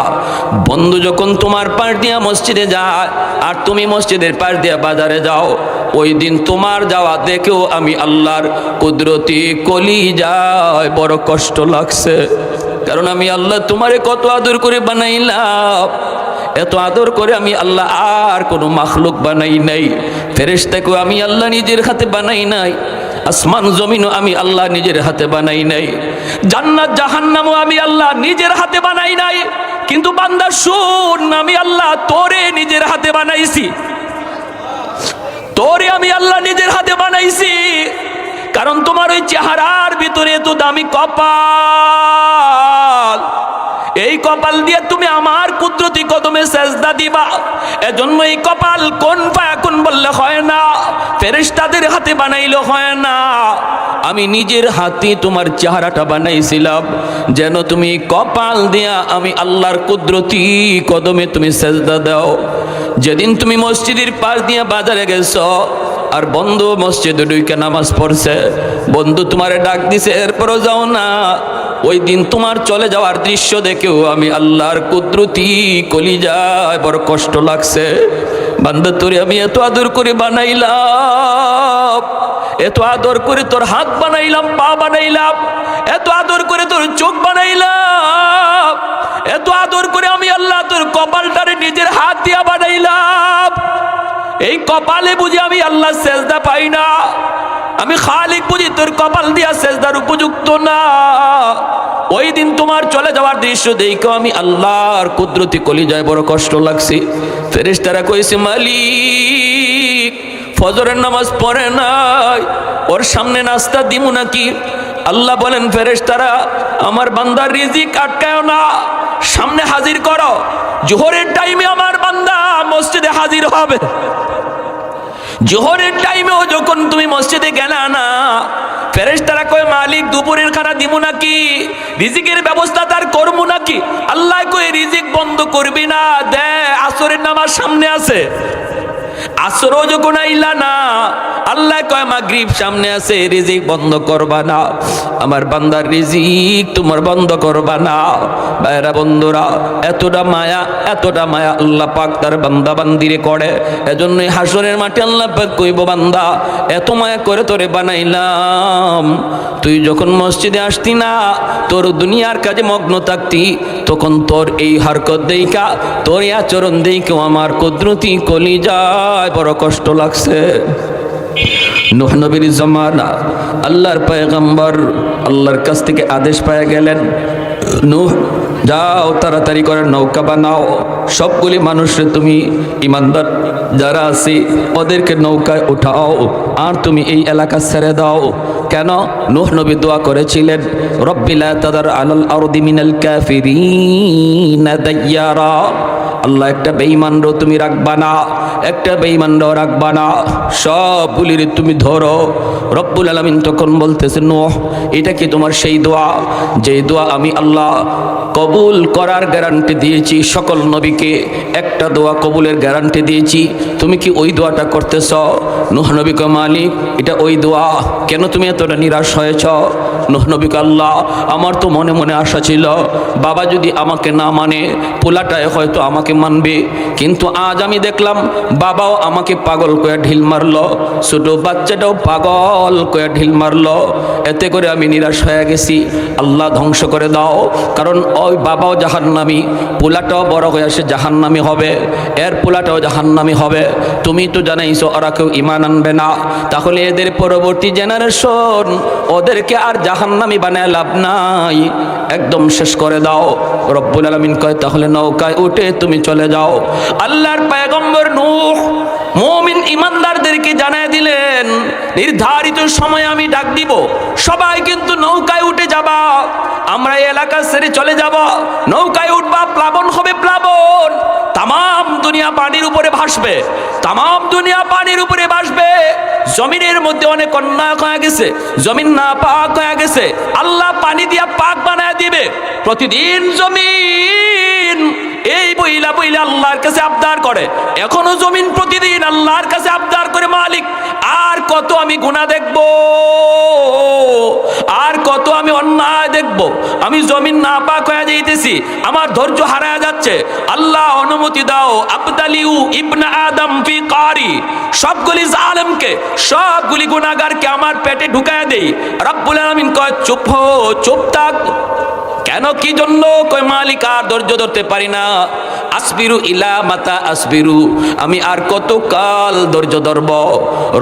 বন্ধু যখন তোমার পাশ দিয়া মসজিদে যায় আর তুমি মসজিদের পাশ দিয়া বাজারে যাও, ওই দিন তোমার যাওয়া দেখেও আমি আল্লাহর কুদরতি কলিজায় বড় কষ্ট লাগছে। কারণ আমি আল্লাহ তোমারে কত আদর করে বানাইলাম, এত আদর করে আমি আল্লাহ আর কোনো মাখলুক বানাই নাই। ফেরেশতাকেও আমি আল্লাহ নিজের হাতে বানাই নাই, আসমান জমিনও আমি আল্লাহ নিজের হাতে বানাই নাই, জান্নাত জাহান্নামও আমি আল্লাহ নিজের হাতে বানাই নাই। কিন্তু বান্দা শুন, আমি আল্লাহ তোরে নিজের হাতে বানাইছি, তোরে আমি আল্লাহ নিজের হাতে বানাইছি। কারণ তোমার ওই চেহারার ভিতরে এত দামি কপাল, এই কপাল দিয়ে তুমি আমার কুদরতি কদমে সেজদা দিবা। এজন্য এই কপাল কোন ফায়াকুন বললে হয় না, ফেরেশতাদের হাতে বানাইলে হয় না। আমি নিজের হাতে তোমার চেহারাটা বানাইছিলাম যেন তুমি কপাল দিয়া আমি আল্লাহর কুদরতি কদমে তুমি সেজদা দাও। যেদিন তুমি মসজিদের পাশ দিয়ে বাজারে গেছো আর বন্ধু মসজিদে ঢুকে নামাজ পড়ছে, বন্ধু তোমারে ডাক দিছে, এরপরও যাও না, ওই দিন তোমার চলে যাওয়ার দৃশ্য দেখেও আমি আল্লাহর কুদরতি কলিজায় বড় কষ্ট লাগছে। বান্দা তোরে আমি এত আদর করে বানাইলাম, এত আদর করে তোর হাত বানাইলাম, পা বানাইলাম, এত আদর করে তোর চোখ বানাইলাম, এত আদর করে আমি আল্লাহ তোর কপালটারে নিজের হাত দিয়া বানাইলাম। এই কপালে বুঝি আমি আল্লাহ সেজদা পাই না, আমি খালিক বুঝি তোর কপাল দিয়া সেজদার উপযুক্ত না। ওই দিন তোমার চলে যাওয়ার দৃশ্য দেখো আমি আল্লাহর কুদরতি কলিজায় বড় কষ্ট লাগছে। ফেরেশতারা কইছে, মালিক ফজরের নামাজ পড়ে নাই, ওর সামনে নাস্তা দিমু নাকি? আল্লাহ বলেন, ফেরেশতারা আমার বান্দার রিজিক আটকায় না, সামনে হাজির করো। জোহরের টাইমে আমার বান্দা মসজিদে হাজির হবে, জোহরের টাইমেও যখন তুমি মসজিদে গেলা না, ফেরেশতারা কয় মালিক দুপুরের খানা দিব নাকি, রিজিকের ব্যবস্থা তার করবো নাকি? আল্লাহ কয় রিজিক বন্ধ করবি না, দে আসরের নামাজ সামনে আছে। আসরও যখন আইলা না, আল্লাহ কয় মাগরিব সামনে আছে, রিজিক বন্ধ করবা না, আমার বান্দার রিজিক তোমার বন্ধ করবা না। ভাইরা বন্ধুরা, এতটা মায়া, এতটা মায়া আল্লাহ পাক তার বান্দা বান্দিরে করে। এজন্যই হাসরের মাঠে আল্লাহ পাক কইব, বান্দা এত মায়া করে তোরে বানাইলাম, তুই যখন মসজিদে আসতি না, তোর দুনিয়ার কাজে মগ্ন থাকতি, তখন তোর এই হরকত দেইকা, তোর এই আচরণ দেইকেও আমার কুদরতি কলিজায় বড় কষ্ট লাগছে। নূহ নবীর জামানা, আল্লাহর পয়গম্বর আল্লাহর কাছ থেকে আদেশ পেয়ে গেলেন, নূহ যাও তাড়াতাড়ি করে নৌকা বানাও, সবগুলি মানুষরে তুমি ইমানদার যারা আছে ওদেরকে নৌকায় উঠাও, আর তুমি এই এলাকা ছেড়ে দাও। কেন? নূহ নবী দোয়া করেছিলেন, রব্বি লা তাদার আলাল আরদি মিনাল কাফিরিনা দাইয়ারা, আল্লাহ একটা বেঈমানও তুমি রাখবা না, একটা বেঈমানও রাখবা না, সবগুলির তুমি ধরো। রব্বুল আলামিন তখন বলতেছে, নূহ এটা কি তোমার সেই দোয়া যেই দোয়া আমি আল্লাহ কবুল করার গ্যারান্টি দিয়েছি? সকল নবীকে একটা দোয়া কবুলের গ্যারান্টি দিয়েছি, তুমি কি ওই দোয়াটা করতেছ? নূহ নবী কয়, মালিক এটা ওই দোয়া, কেন তুমি এতটা নিরাশ হয়েছ? নূহ নবী কয়, আল্লাহ আমার তো মনে মনে আশা ছিল বাবা যদি আমাকে না মানে পোলাটায় হয়তো আমাকে মানবে, কিন্তু আজ আমি দেখলাম বাবাও আমাকে পাগল করে ঢিল মারলো, ছোট বাচ্চাটাও পাগল করে ঢিল মারলো, এতে করে আমি নিরাশ হয়ে গেছি। আল্লাহ ধ্বংস করে দাও, কারণ ওই বাবাও জাহান্নামী, পোলাটাও বড় হয়ে সে জাহান্নামী হবে, এর পোলাটাও জাহান্নামী হবে। তুমি তো জানাইছো ওরা কেউ ঈমান আনবে না, তাহলে এদের পরবর্তী জেনারেশন ওদেরকে আর জাহান্নামী বানায় লাভ নাই, একদম শেষ করে দাও। রব্বুল আলামিন কয়, তাহলে নৌকায় উঠে তুমি চলে যাও। আল্লাহর পয়গম্বর নূহ মুমিন ইমানদারদেরকে জানায় দিলেন, নির্ধারিত সময়ে আমি ডাক দিব, সবাই কিন্তু নৌকায় উঠে যাবা, আমরা এই এলাকা ছেড়ে চলে যাব, নৌকায় উঠবা, প্লাবন হবে, প্লাবন তামাম দুনিয়া পানির উপরে ভাসবে, তামাম দুনিয়া পানির উপরে ভাসবে। জমিনের মধ্যে অনেক অন্যায় হয়ে গেছে, জমিন না পাক হয়ে গেছে, আল্লাহ পানি দিয়া পাক বানায় দিবে। প্রতিদিন জমিন এই বইলা বইলা আল্লাহর কাছে আবদার করে, এখনো জমিন প্রতিদিন আল্লাহর কাছে আবদার করে, মালিক আর কত আমি গুনাহ দেখব, আর কত আমি অন্যায় দেখব, আমি জমিন না পাক হয়ে যাইতেছি, আমার ধৈর্য হারায় যাচ্ছে, আল্লাহ অনুমতি দাও। আবদালিউ ইবনে আদম ফি কারি, সবগুলি জালেমকে, সবগুলি গুনাহগারকে আমার পেটে ঢুকায় দেই। রব্বুল আলামিন কয়, চুপ হো, চুপ থাক, কেন কি জন্য? কয় মালিক আর ধৈর্য ধরতে পারি না। আসবিরু ইলা মাতা আসবিরু, আমি আর কত কাল ধৈর্য ধরব?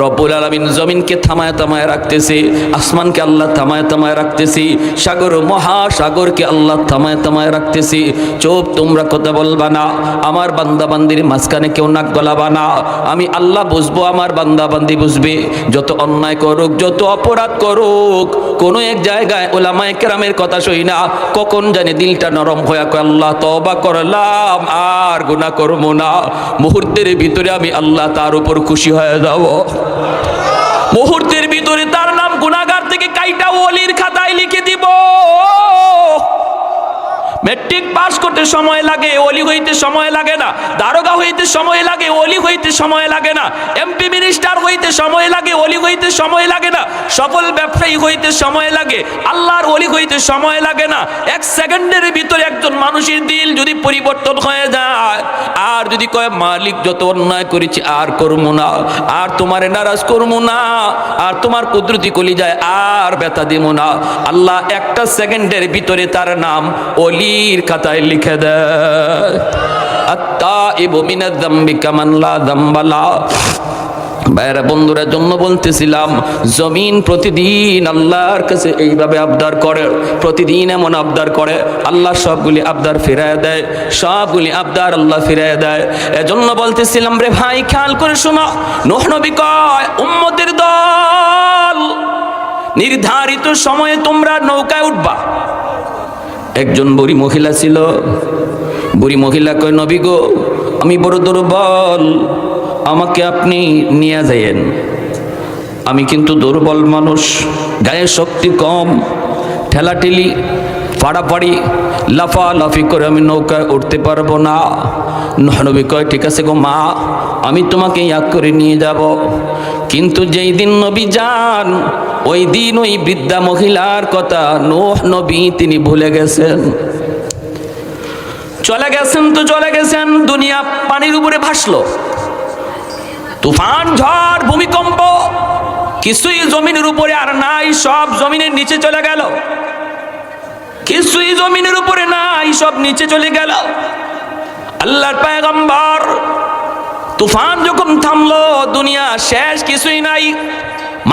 রব্বুল আলামিন জমিনকে থামায় থামায় রাখতেছে, আসমানকে আল্লাহ থামায় থামায় রাখতেছি, সাগর মহাসাগরকে আল্লাহ থামায় থামায় রাখতেছি। চুপ, তোমরা কথা বলবা না, আমার বান্দা বান্দির মাঝখানে কেউ নাক গলাবা না। আমি আল্লাহ বুঝবো, আমার বান্দা বান্দি বুঝবে। যত অন্যায় করুক, যত অপরাধ করুক, কোনো এক জায়গায় উলামায়ে কেরামের কথা শুই না, কখন জানি দিলটা নরম হয়ে কয় আল্লাহ তওবা করলাম, আর গুনাহ করব না। মুহূর্তের ভিতরে আমি আল্লাহ তার উপর খুশি হয়ে যাব। মুহূর্তের ভিতরে তার নাম গুনাহগার থেকে কাইটা ওলির খাতায় লিখে দিব। ম্যাট্রিক পাস করতে সময় লাগে, ওলি হইতে সময় লাগে না। দারোগা হইতে সময় লাগে, ওলি হইতে সময় লাগে না। এমপি মিনিস্টার হইতে সময় লাগে, ওলি হইতে সময় লাগে না। সফল ব্যবসায়ী হইতে সময় লাগে, আল্লাহর ওলি হইতে সময় লাগে না। এক সেকেন্ডের ভিতরে একজন মানুষের দিল যদি পরিবর্তন হয়ে যায়, আর যদি কয় মালিক যত অন্যায় করেছি আর করবো না, আর তোমারে নারাজ করবো না, আর তোমার কুদরতি কলিজায় আর ব্যথা দিব না, আল্লাহ একটা সেকেন্ডের ভিতরে তার নাম ওলির খাতায় লিখে দেয়। আত্তাইবু মিনাজ যামবি কামান লা যামবা লা। ভাইরা বন্ধুরা, জন্য বলতেছিলাম, জমিন প্রতিদিন আল্লাহর কাছে এইভাবে আবদার করে, প্রতিদিন এমন আবদার করে, আল্লাহ সবগুলি আবদার ফিরায় দেয়, সবগুলি আবদার আল্লাহ ফিরায় দেয়। এজন্য বলতেছিলাম রে ভাই, খেয়াল করে শোনো। নূহ নবী কয়, উম্মতের দল, নির্ধারিত সময়ে তোমরা নৌকায় উঠবা। একজন বুড়ি মহিলা ছিল, বুড়ি মহিলা কয়, নবী গো, আমি বড় দুর্বল, আমাকে আপনি নিয়ে যাইয়েন। আমি কিন্তু দুর্বল মানুষ, গায়ে শক্তি কম, ঠেলাঠেলি পাড়াপাড়ি লাফালাফি করে আমি নৌকায় উঠতে পারবো না। নবী কয়, ঠিক আছে গো মা, আমি তোমাকে ইয়াক করে নিয়ে যাব। কিন্তু যেই দিন নবী যান, ওই দিন ওই বৃদ্ধা মহিলার কথা নূহ নবী তিনি ভুলে গেছেন। চলে গেছেন তো চলে গেছেন, দুনিয়া পানির উপরে ভাসলো। তুফান, ঝড়, ভূমিকম্প, কিছুই জমিনের উপরে আর নাই, সব জমিনের নিচে চলে গেল। কিছুই জমিনের উপরে নাই, সব নিচে চলে গেল। আল্লাহর পয়গম্বর, তুফান যখন থামলো, দুনিয়া শেষ, কিছুই নাই,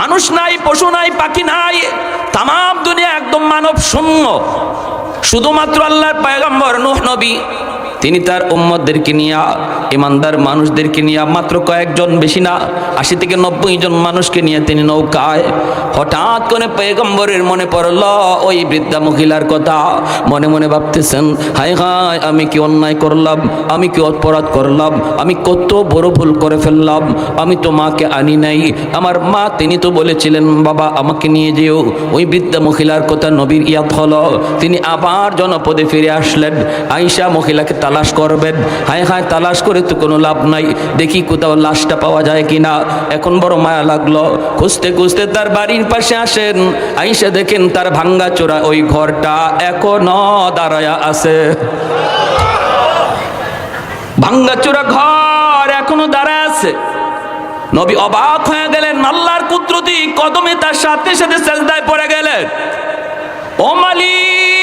মানুষ নাই, পশু নাই, পাখি নাই, তামাম দুনিয়া একদম মানব শূন্য। শুধুমাত্র আল্লাহর পয়গম্বর নূহ নবী, তিনি তার উম্মতদেরকে নিয়ে, ইমানদার মানুষদেরকে নিয়ে, মাত্র কয়েকজন, বেশি না, 80 থেকে 90 জন মানুষকে নিয়ে তিনি নৌকায়। হঠাৎ করে পয়গম্বরের মনে পড়ল ওই বৃদ্ধা মহিলার কথা। মনে মনে ভাবতেছেন, হায় হায়, আমি কি অন্যায় করলাম, আমি কি অপরাধ করলাম, আমি কত বড় ভুল করে ফেললাম। আমি তো মাকে আনি নাই, আমার মা তিনি তো বলেছিলেন বাবা আমাকে নিয়ে যেও। ওই বৃদ্ধা মহিলার কথা নবীর ইয়াদ হলো, তিনি আবার জনপদে ফিরে আসলেন। আয়েশা মহিলাকে তালাশ করবেন, হায় হায়, তালাশ করে তো কোনো লাভ নাই, দেখি কোথাও লাশটা পাওয়া যায় কিনা। এখন বড় মায়া লাগলো, খুঁজতে খুঁজতে তার বাড়ির পাশে আসেন। আয়েশা দেখেন তার ভাঙ্গা চোরা ওই ঘরটা এখনো দাঁড়ায়া আছে। ভাঙ্গা চোরা ঘর এখনো দাঁড়ায় আছে। নবী অবাক হয়ে গেলেন, আল্লাহর কুদরতি কদমে তার সাথে সাথে সেজদায় পড়ে গেলেন। ও মালিক,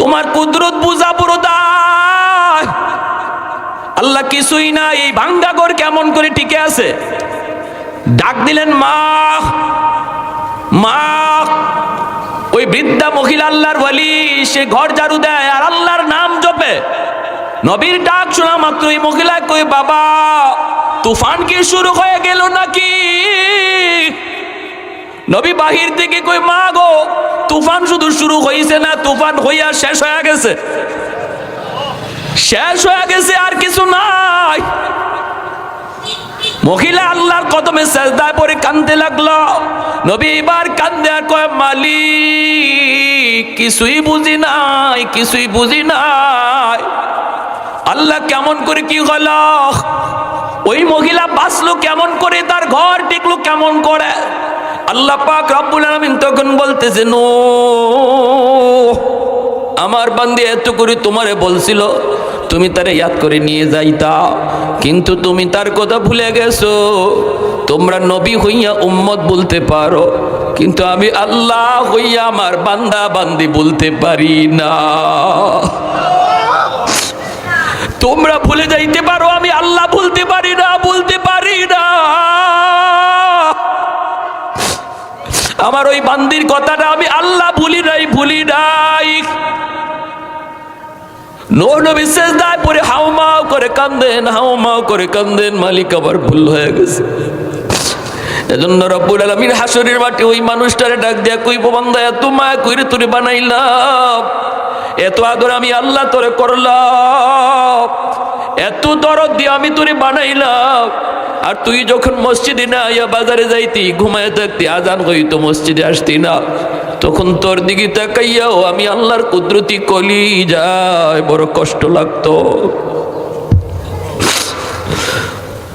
তোমার কুদরত বুঝা পুরো দায়। আল্লাহ কিছুই না, এই ভাঙ্গা ঘর কেমন করে টিকে আছে? ডাক দিলেন, মা, মা। ওই বৃদ্ধা মহিলা আল্লাহর ওয়ালি, সে ঘর ঝাড়ু দেয় আর আল্লাহর নাম জপে। নবীর ডাক শোনা মাত্র এই মহিলা কই, বাবা, তুফান কি শুরু হয়ে গেল নাকি? নবী বাহির থেকে কই, মা গো, তুফান শুধু শুরু হয়েছে না, তুফান হইয়া শেষ হয়ে গেছে, শেষ হয়ে গেছে, আর কিছু নাই। মহিলা আল্লাহর কদমে সেজদায় পড়ে কাঁদতে লাগলো। নবী এবার কান্দে আর কয়, মালিক, কিছুই বুঝি নাই, কিছুই বুঝি নাই। আল্লাহ কেমন করে কি হলো? ওই মহিলা বাঁচলো কেমন করে? তার ঘর টিকলো কেমন করে? আল্লাহ পাক রব্বুল আলামিন তখন বলতেছে, নূহ, আমার বান্দী এত করে তোমারে বলছিল তুমি তারে ইয়াদ করে নিয়ে যাইতা, কিন্তু তুমি তার কথা ভুলে গেছো। তোমরা নবী হইয়া উম্মত বলতে পারো, কিন্তু আমি আল্লাহ হইয়া আমার বান্দা বান্দি বলতে পারি না। তোমরা ভুলে যাইতে পারো, আমি আল্লাহ বলতে পারি না, বলতে পারি না। আমার ওই বান্দির কথাটা আমি আল্লাহ ভুলি নাই, ভুলি নাই। নূহ নবী সিজদায় পড়ে হাউমাউ করে কান্দেন, হাউমাউ করে কান্দেন, মালিক আমার ভুল হয়ে গেছে। এজন্য রব্বুল আলামিন হাসরের মাঠে ওই মানুষটারে ডাক দিয়া কইব, বান্দা এত মায়া কইরে তোরে বানাইলাম, এত আদর আমি আল্লাহ তোরে করলাম, এত দরদ দিয়ে আমি তোরে বানাইলাম, আর তুই যখন মসজিদে না আইয়া বাজারে যাইতি, ঘুমায় থাকতি, আজান হইতো, মসজিদে আসতি না, তখন তোর দিকে তাকাইয়াও আমি আল্লাহর কুদরতি কলি যায় বড় কষ্ট লাগতো।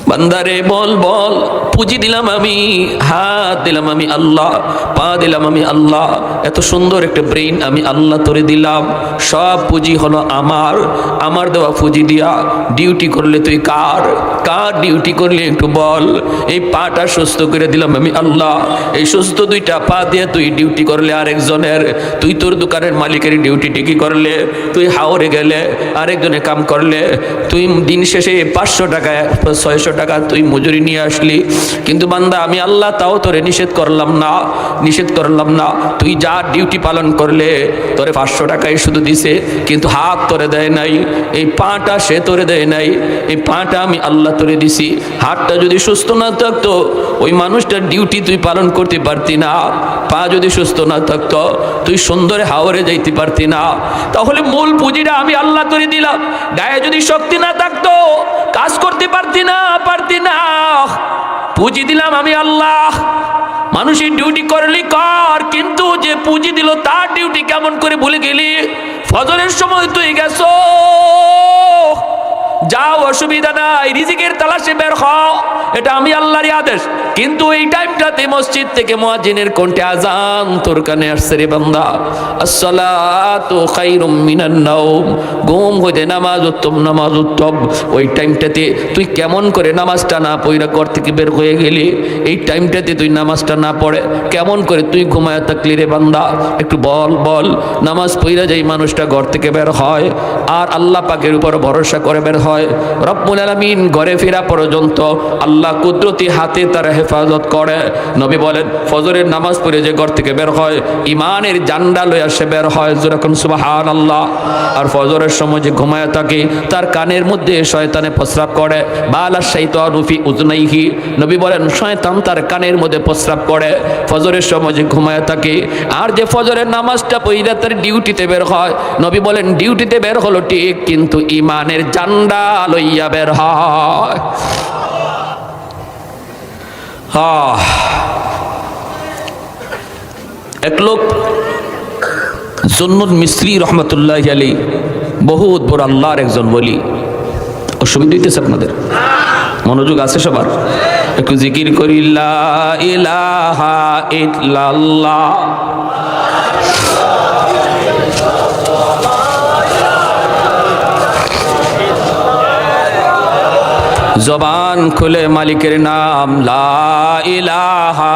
বান্দারে বল বল, পুঁজি দিলাম আমি, হাত দিলাম আমি আল্লাহ, পা দিলাম আমি আল্লাহ, এত সুন্দর একটা ব্রেইন আমি আল্লাহ তোরে দিলাম, সব পুঁজি হলো আমার, আমার দেওয়া পুঁজি দিয়া ডিউটি করলে তুই কার, কার ডিউটি করলে একটু বল। এই পাটা সুস্থ করে দিলাম আমি আল্লাহ, এই সুস্থ দুইটা পা দিয়ে তুই ডিউটি করলে আরেকজনের, তুই তোর দোকানের মালিকের ডিউটি টিকি করলে, তুই হাওরে গেলে আরেকজনে কাম করলে, তুই দিন শেষে 500 টাকা 600 টাকা তুই মজুরি নিয়ে আসলি, কিন্তু বান্দা আমি আল্লাহ তাও তোরে নিষেধ করলাম না, নিষেধ করলাম না। তুই যা ডিউটি পালন করলে তোরে 500 টাকাই শুধু দিছে, কিন্তু হাত তোরে দেয় নাই, এই পাটা সে তোরে দেয় নাই, এই পাটা আমি আল্লাহ তোরে দিছি। হাতটা যদি সুস্থ না থাকতো ওই মানুষটার ডিউটি তুই পালন করতে পারতি না, পা যদি সুস্থ না থাকতো তুই সুন্দরে হাওরে যাইতে পারতি না। তাহলে মূল পুঁজিটা আমি আল্লাহ তোরে দিলাম। গায়ে যদি শক্তি না থাকতো কাজ করতে পারতি না, পারতি না। পুঁজি দিলাম আমি আল্লাহ, মানুষের ডিউটি করলি কর, কিন্তু যে পুঁজি দিল তার ডিউটি কেমন করে ভুলে গেলি? ফজরের সময় তুই গেছো, যাও, অসুবিধা নাই, রিজিকের তালাশে বের হও, এটা আমি আল্লাহরই আদেশ, কিন্তু এই টাইমটাতে মসজিদ থেকে মুয়াজ্জিনের কণ্ঠে আজান তোর কানে আসছে রে বান্দা, আসসালাতু খায়রুম মিনান নাওম, ঘুম হইতে নামাজ উত্তম, নামাজ উত্তম। ওই টাইমটাতে তুই কেমন করে নামাজটা না পড়ে ঘর থেকে বের হয়ে গেলি? এই টাইমটাতে তুই নামাজটা না পড়ে কেমন করে তুই ঘুমায় থাকলি রে বান্দা? একটু বল বল। নামাজ পড়ে যেই মানুষটা ঘর থেকে বের হয় আর আল্লাহ পাকের উপর ভরসা করে বের হয়, রব্বুল আলামিন ঘরে ফেরা পর্যন্ত আল্লাহ কুদরতি হাতে তার হেফাজত করে। নবী বলেন, ফজরের নামাজ পড়ে যে ঘর থেকে বের হয় ইমানের জান্ডা লইয়া সে বের হয়, যেরকম সুবহানাল্লাহ। আর ফজরের সময় যে ঘুমায় থাকে তার কানের মধ্যে শয়তানে প্রস্রাব করে, বালা শাইতানু ফি উযনাইহি, নবী বলেন শয়তান তার কানের মধ্যে প্রস্রাব করে ফজরের সময় যে ঘুমায় থাকে। আর যে ফজরের নামাজটা পড়ে তার ডিউটিতে বের হয়, নবী বলেন ডিউটিতে বের হলো ঠিক, কিন্তু ইমানের জান্ডা লইয়া বের হয়। এক লোক জুন্নুন মিসরি রহমতুল্লাহ আলাইহি, বহুত বড় আল্লাহর একজন ওলি। অসুবিধা হইতেছে আপনাদের? মনোযোগ আছে সবার? একটু জিকির করি, লা ইলাহা ইল্লাল্লাহ। জবান খুলে মালিকের নাম, লা ইলাহা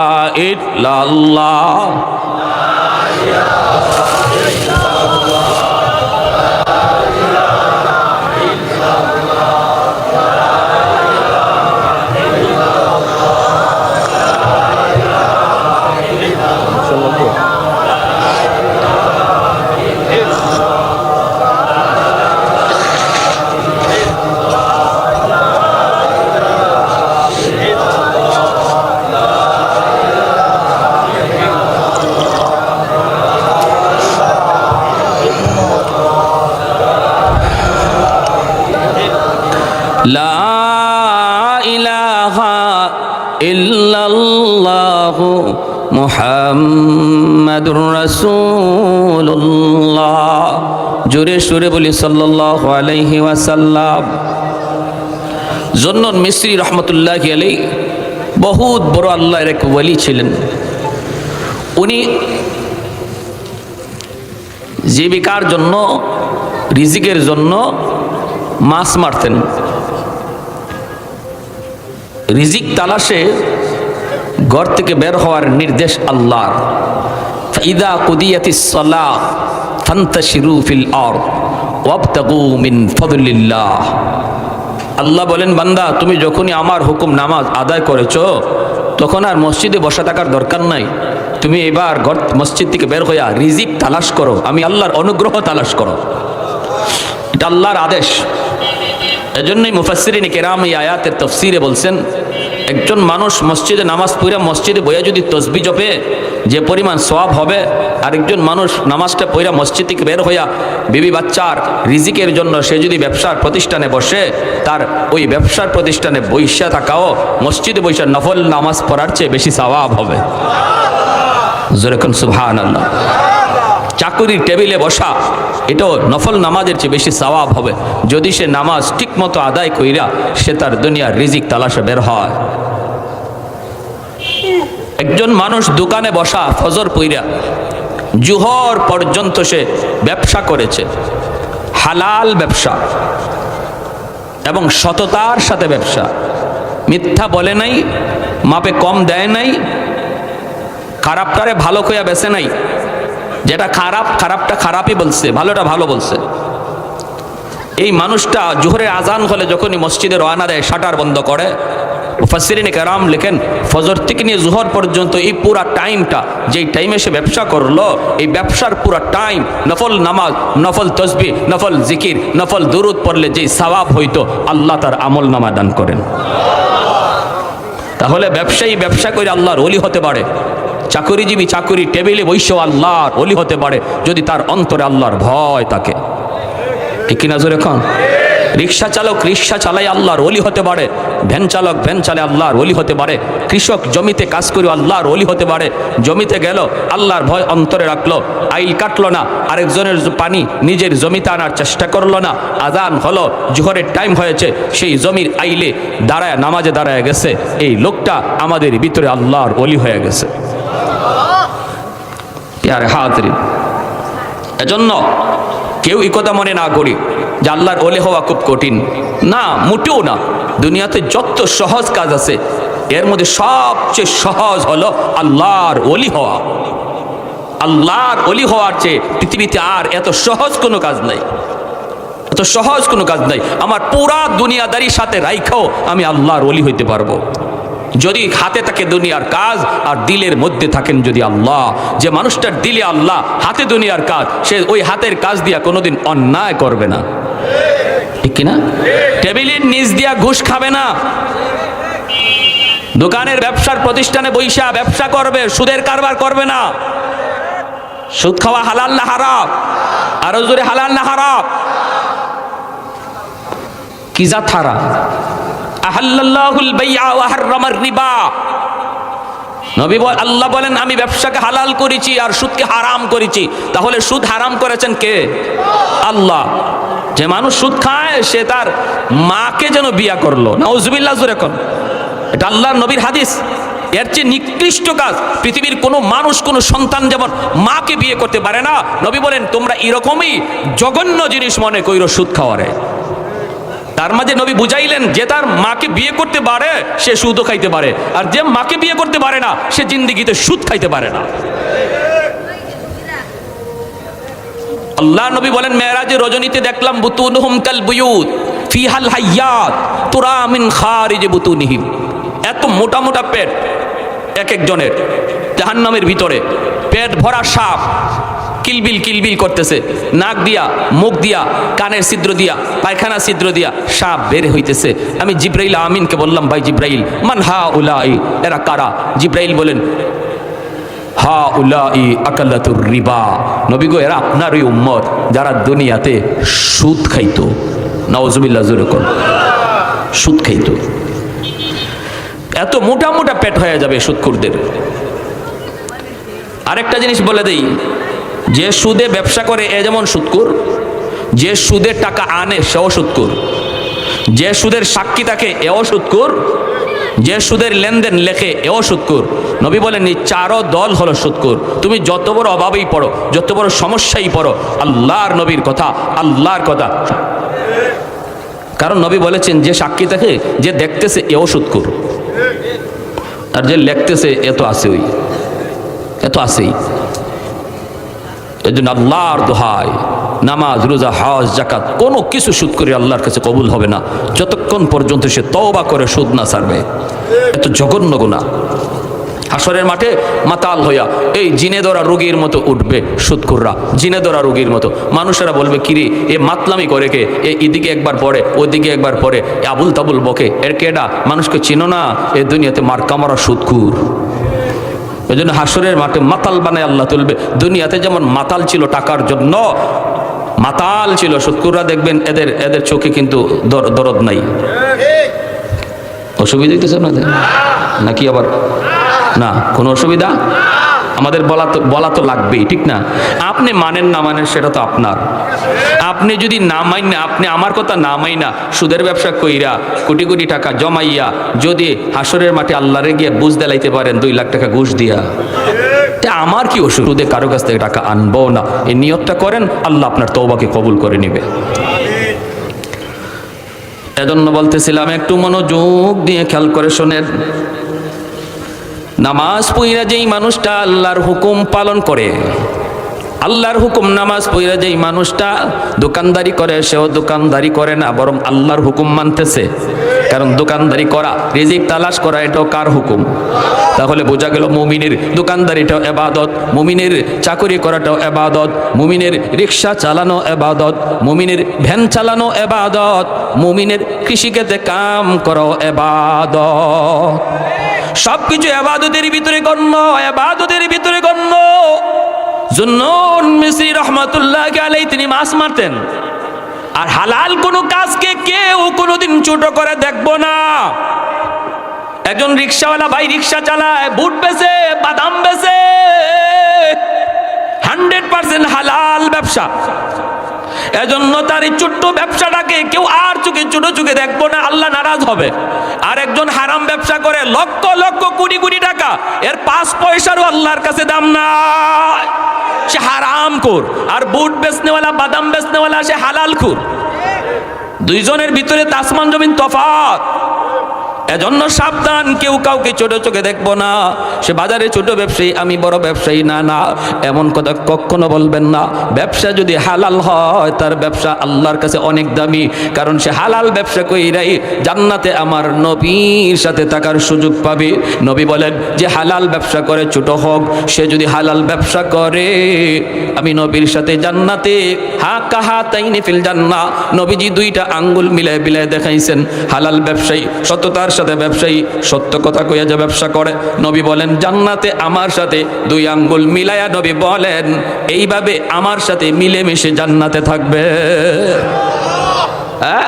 ইল্লাল্লাহ। লা ইলাহা ইল্লাল্লাহু মুহাম্মাদুর রাসূলুল্লাহ। জোরে সুরে বলি সাল্লাল্লাহু আলাইহি ওয়াসাল্লাম। জুন্নুন মিসরি রহমতুল্লাহি আলাইহি বহুত বড় আল্লাহর এক ওলি ছিলেন। উনি জীবিকার জন্য, রিজিকের জন্য মাছ মারতেন। রিজিক তালাশে ঘর থেকে বের হওয়ার নির্দেশ আল্লাহর। ফাইদা কুদিয়াতিস সালাহ ফান্তাশিরু ফিল আরদ ওয়াবতাগু মিন ফাদলিল্লাহ। আল্লাহ বলেন, বান্দা তুমি যখনই আমার হুকুম নামাজ আদায় করেছো তখন আর মসজিদে বসে থাকার দরকার নাই। তুমি এবার ঘর মসজিদ থেকে বের হইয়া রিজিক তালাশ করো, আমি আল্লাহর অনুগ্রহ তালাশ করো। এটা আল্লাহর আদেশ। এজন্যই মুফাসসিরিন কেরাম এই আয়াতের তাফসীরে বলছেন, একজন মানুষ মসজিদে নামাজ পড়া মসজিদে বইয়া যদি তসবিহ জপে যে পরিমাণ সওয়াব হবে, আরেকজন মানুষ নামাজটা পড়া মসজিদ থেকে বের হইয়া বিবি বাচ্চার রিজিকের জন্য সে যদি ব্যবসার প্রতিষ্ঠানে বসে, তার ওই ব্যবসার প্রতিষ্ঠানে বৈশা থাকাও মসজিদে বৈশা নফল নামাজ পড়ার চেয়ে বেশি সওয়াব হবে। যেরকম সুবহানাল্লাহ। চাকুরির টেবিলে বসা এটাও নফল নামাজের চেয়ে বেশি সওয়াব হবে যদি সে নামাজ ঠিক মতো আদায় কইরা সে তার দুনিয়ার রিজিক তালাশে বের হয়। একজন মানুষ দোকানে বসা ফজর পইরা জুহর পর্যন্ত সে ব্যবসা করেছে, হালাল ব্যবসা এবং সততার সাথে ব্যবসা, মিথ্যা বলে নাই, মাপে কম দেয় নাই, খারাপটারে ভালো কইয়া বেছে নাই, যেটা খারাপ খারাপটা খারাপই বলছে, ভালোটা ভালো বলছে। এই মানুষটা জোহরের আজান হলে যখনই মসজিদে রওনা দেয় শাটার বন্ধ করে। মুফাসসিরিন কেরাম লেখেন, ফজর থেকে নিয়ে জোহর পর্যন্ত এই পুরা টাইমটা যেই টাইমে সে ব্যবসা করলো, এই ব্যবসার পুরা টাইম নফল নামাজ, নফল তসবিহ, নফল জিকির, নফল দুরুদ পড়লে যেই সওয়াব হইতো আল্লাহ তার আমল নামা দান করেন। তাহলে ব্যবসায়ী ব্যবসা করে আল্লাহর ওলি হতে পারে, চাকুরিজীবী চাকুরি টেবিলে বৈশও আল্লাহর ওলি হতে পারে যদি তার অন্তরে আল্লাহর ভয় থাকে। ঠিক কিনা জোরে এখন? রিক্সা চালক রিক্সা চালাই আল্লাহর ওলি হতে পারে, ভ্যান চালক ভ্যান চালায় আল্লাহর ওলি হতে পারে, কৃষক জমিতে কাজ করে আল্লাহর ওলি হতে পারে। জমিতে গেল আল্লাহর ভয় অন্তরে রাখলো, আইল কাটলো না, আরেকজনের পানি নিজের জমিতে আনার চেষ্টা করলো না। আজান হলো, জোহরের টাইম হয়েছে, সেই জমির আইলে দাঁড়ায় নামাজে দাঁড়ায় গেছে, এই লোকটা আমাদের ভিতরে আল্লাহর ওলি হয়ে গেছে। প্যারে হাজরিন, এজন্য কেউ এই কথা মনে না করি যে আল্লাহর ওলি হওয়া খুব কঠিন, না, মোটেও না। দুনিয়াতে যত সহজ কাজ আছে এর মধ্যে সবচেয়ে সহজ হলো আল্লাহর ওলি হওয়া। আল্লাহর ওলি হওয়ার চেয়ে পৃথিবীতে আর এত সহজ কোনো কাজ নাই, এত সহজ কোনো কাজ নাই। আমার পুরা দুনিয়াদারির সাথে রাইখাও আমি আল্লাহর ওলি হইতে পারবো যদি হাতে থাকে দুনিয়ার কাজ আর দিলের মধ্যে থাকেন যদি আল্লাহ। যে মানুষটার দিলে আল্লাহ, হাতে দুনিয়ার কাজ, সে ওই হাতের কাজ দিয়া কোনোদিন অন্যায় করবে না। ঠিক কিনা? টেবিলের নিচ দিয়া ঘুষ খাবে না, দোকানের ব্যবসার প্রতিষ্ঠানে বৈশা ব্যবসা করবে, সুদের কারবার করবে না। সুদ খাওয়া হালাল না হারাম? আরো জোরে হালাল না হারাম? কি জাত হারাম? আহাল্লাল্লাহুল বাইআ ওয়া হাররামার রিবা। নবী আল্লাহ বলেন আমি ব্যবসাকে হালাল করেছি আর সুদকে হারাম করেছি। তাহলে সুদ হারাম করেছেন কে? আল্লাহ। যে মানুষ সুদ খায় সে তার মাকে যেন বিয়া করলো, নাউজুবিল্লাহ জোরে কোন। এটা আল্লাহর নবীর হাদিস। এর চেয়ে নিকৃষ্ট কাজ পৃথিবীর কোনো মানুষ, কোনো সন্তান যেমন মাকে বিয়ে করতে পারে না, নবী বলেন তোমরা এরকমই জঘন্য জিনিস মনে কইরো সুদ খাওয়ারে। তার মাঝে নবী বুঝাইলেন যে তার মাকে বিয়ে করতে পারে সে সুদও খাইতে পারে, আর যে মাকে বিয়ে করতে পারে না সে জিন্দেগিতে সুদ খাইতে পারে না। আল্লাহ নবী বলেন মেরাজে রজনীতে দেখলাম বুতুনহুম কাল বুয়ুত ফিহাল হাইয়াত তুরা মিন খারিজ বুতুনিহিম। এত মোটা মোটা পেট এক একজনের, জাহান্নামের ভিতরে পেট ভরা সাপ কিলবিল কিলবিল করতেছে, নাক দিয়া, মুখ দিয়া, কানের ছিদ্র দিয়া, পায়খানা ছিদ্র দিয়া সাপ বের হইতেছে। আমি জিব্রাইল আমিনকে বললাম, ভাই জিব্রাইল, মান হা উলাই, এরা কারা? জিব্রাইল বলেন হা উলাই আকালাতুর রিবা। নবী গো, এরা আপনার ওই উম্মত যারা দুনিয়াতে সুদ খাইতো। নাউজুবিল্লাহ জোরে কোন। সুদ খাইতো। এত মোটা মোটা পেট হয়ে যাবে সুদখোরদের। আরেকটা জিনিস বলে দেই, যে সুদে ব্যবসা করে এ যেমন সুদখোর, যে সুদের টাকা আনে সেও সুদখোর, যে সুদের সাক্ষী থাকে এও সুদখোর, যে সুদের লেনদেন লেখে এও সুদখোর। নবী বলেন এই চারো দল হলো সুদখোর। তুমি যত বড় অভাবেই পড়ো, যত বড় সমস্যাই পড়ো, আল্লাহর নবীর কথা, আল্লাহর কথা। কারণ নবী বলেছেন যে সাক্ষী থাকে, যে দেখতেছে এও সুদখোর। আর যে লেখতেছে এত আছে, ওই এত আছেই। এই জন্য আল্লাহর দোহাই, নামাজ, রোজা, হজ, যাকাত কোনো কিছু সুদ করে আল্লাহর কাছে কবুল হবে না যতক্ষণ পর্যন্ত সে তওবা করে সুদ না ছাড়বে। এত জঘন্য গুনাহ। হাসরের মাঠে মাতাল হইয়া এই জিনে ধরা রোগীর মতো উঠবে সুদখোররা, জিনে ধরা রোগীর মতো। মানুষেরা বলবে, কিরে এ মাতলামি করে কে, এদিকে একবার পড়ে ওদিকে একবার পড়ে, আবুল তাবুল বকে, এর কেডা? মানুষকে চিনো না? এ দুনিয়াতে মার্কা মারা সুদখোর। এই জন্য হাসরের মাঠে মাতাল বানায় আল্লাহ তুলবে। দুনিয়াতে যেমন মাতাল ছিল টাকার জন্য, মাতাল ছিল সুদখোররা, দেখবেন এদের চোখে কিন্তু দরদ নাই। অসুবিধা হইতেছে আপনাদের নাকি? আবার না, কোনো অসুবিধা? আমাদের বলা তো লাগবেই, ঠিক না? আপনি মানেন না মানেন সেটা তো আপনার। আপনি যদি না মাইন, আপনি আমার কথা না মাইনা সুদের ব্যবসা কইরা কোটি কোটি টাকা জমাইয়া যদি হাসরের মাঠে আল্লাহরে গিয়ে বুঝ দেলাইতে পারেন 2 লাখ টাকা ঘুষ দিয়া, আমার কি অসুবিধা? কারো কাছ থেকে টাকা আনবো না, এই নিয়তটা করেন, আল্লাহ আপনার তওবাকে কবুল করে নিবে। এজন্য বলতেছিলাম, একটু মনোযোগ দিয়ে খেয়াল করে শোনেন। নামাজ পড়িয়া যেই মানুষটা আল্লাহর হুকুম পালন করে, আল্লাহর হুকুম নামাজ পড়িয়া যেই মানুষটা দোকানদারি করে, সেও দোকানদারি করে না, বরং আল্লাহর হুকুম মানতেছে। কারণ দোকানদারি করা, রিজিক তালাশ করা, এটাও কার হুকুম? তাহলে বোঝা গেল মুমিনের দোকানদারিটাও ইবাদত, মুমিনের চাকরি করাটাও ইবাদত, মুমিনের রিক্সা চালানো ইবাদত, মুমিনের ভ্যান চালানো ইবাদত, মুমিনের কৃষিক্ষেত্রে কাম করাও ইবাদত। সবকিছু ইবাদতের ভিতরে গণ্য, ইবাদতের ভিতরে গণ্য। জুন্নুন মিসরি রহমাতুল্লাহ আলাইহি তিনি মাছ মারতেন, আর হালাল কোনো কাজকে কেউ কোনোদিন ছোট করে দেখবো না। একজন রিক্সাওয়ালা ভাই রিক্সা চালায়, বুট বেচে, বাদাম বেচে, 100% হালাল ব্যবসা। এজন্য তার এই ছোট্ট ব্যবসাটাকে কেউ আর চোখে ছোট চোখে দেখবো না, আল্লাহ নারাজ হবে। আর একজন হারাম ব্যবসা করে লক্ষ লক্ষ কোটি কোটি টাকা, এর 5 পয়সারও আল্লাহর কাছে দাম নাই, সে হারামখোর। আর বুট বেচনেওয়ালা, বাদাম বেচনেওয়ালা, সে হালালখোর। দুইজনের ভিতরে আসমান জমিন তফাৎ। এজন্য সাবধান, কেউ কাউকে ছোট চোখে দেখবো না। সে বাজারে ছোট ব্যবসায়ী, আমি বড় ব্যবসায়ী, না না, এমন কথা কখনো বলবেন না। ব্যবসা যদি হালাল হয়, তার ব্যবসা আল্লাহর কাছে অনেক দামি, কারণ সে হালাল ব্যবসা কইরাই জান্নাতে আমার নবীর সাথে থাকার সুযোগ পাবে। নবী বলেন যে হালাল ব্যবসা করে, ছোট হোক, সে যদি হালাল ব্যবসা করে, আমি নবীর সাথে জান্নাতে হাকাহাতাইনি ফিল জান্নাহ। নবীজি 2টা আঙ্গুল মিলায় মিলায় দেখাইছেন। হালাল ব্যবসায়ী, সততার সাথে ব্যবসায়ী, সত্য কথা কইয়া যে ব্যবসা করে, নবী বলেন জান্নাতে আমার সাথে 2 আঙ্গুল মিলায়া, নবী বলেন এইভাবে আমার সাথে মিলেমিশে জান্নাতে থাকবে। হ্যাঁ,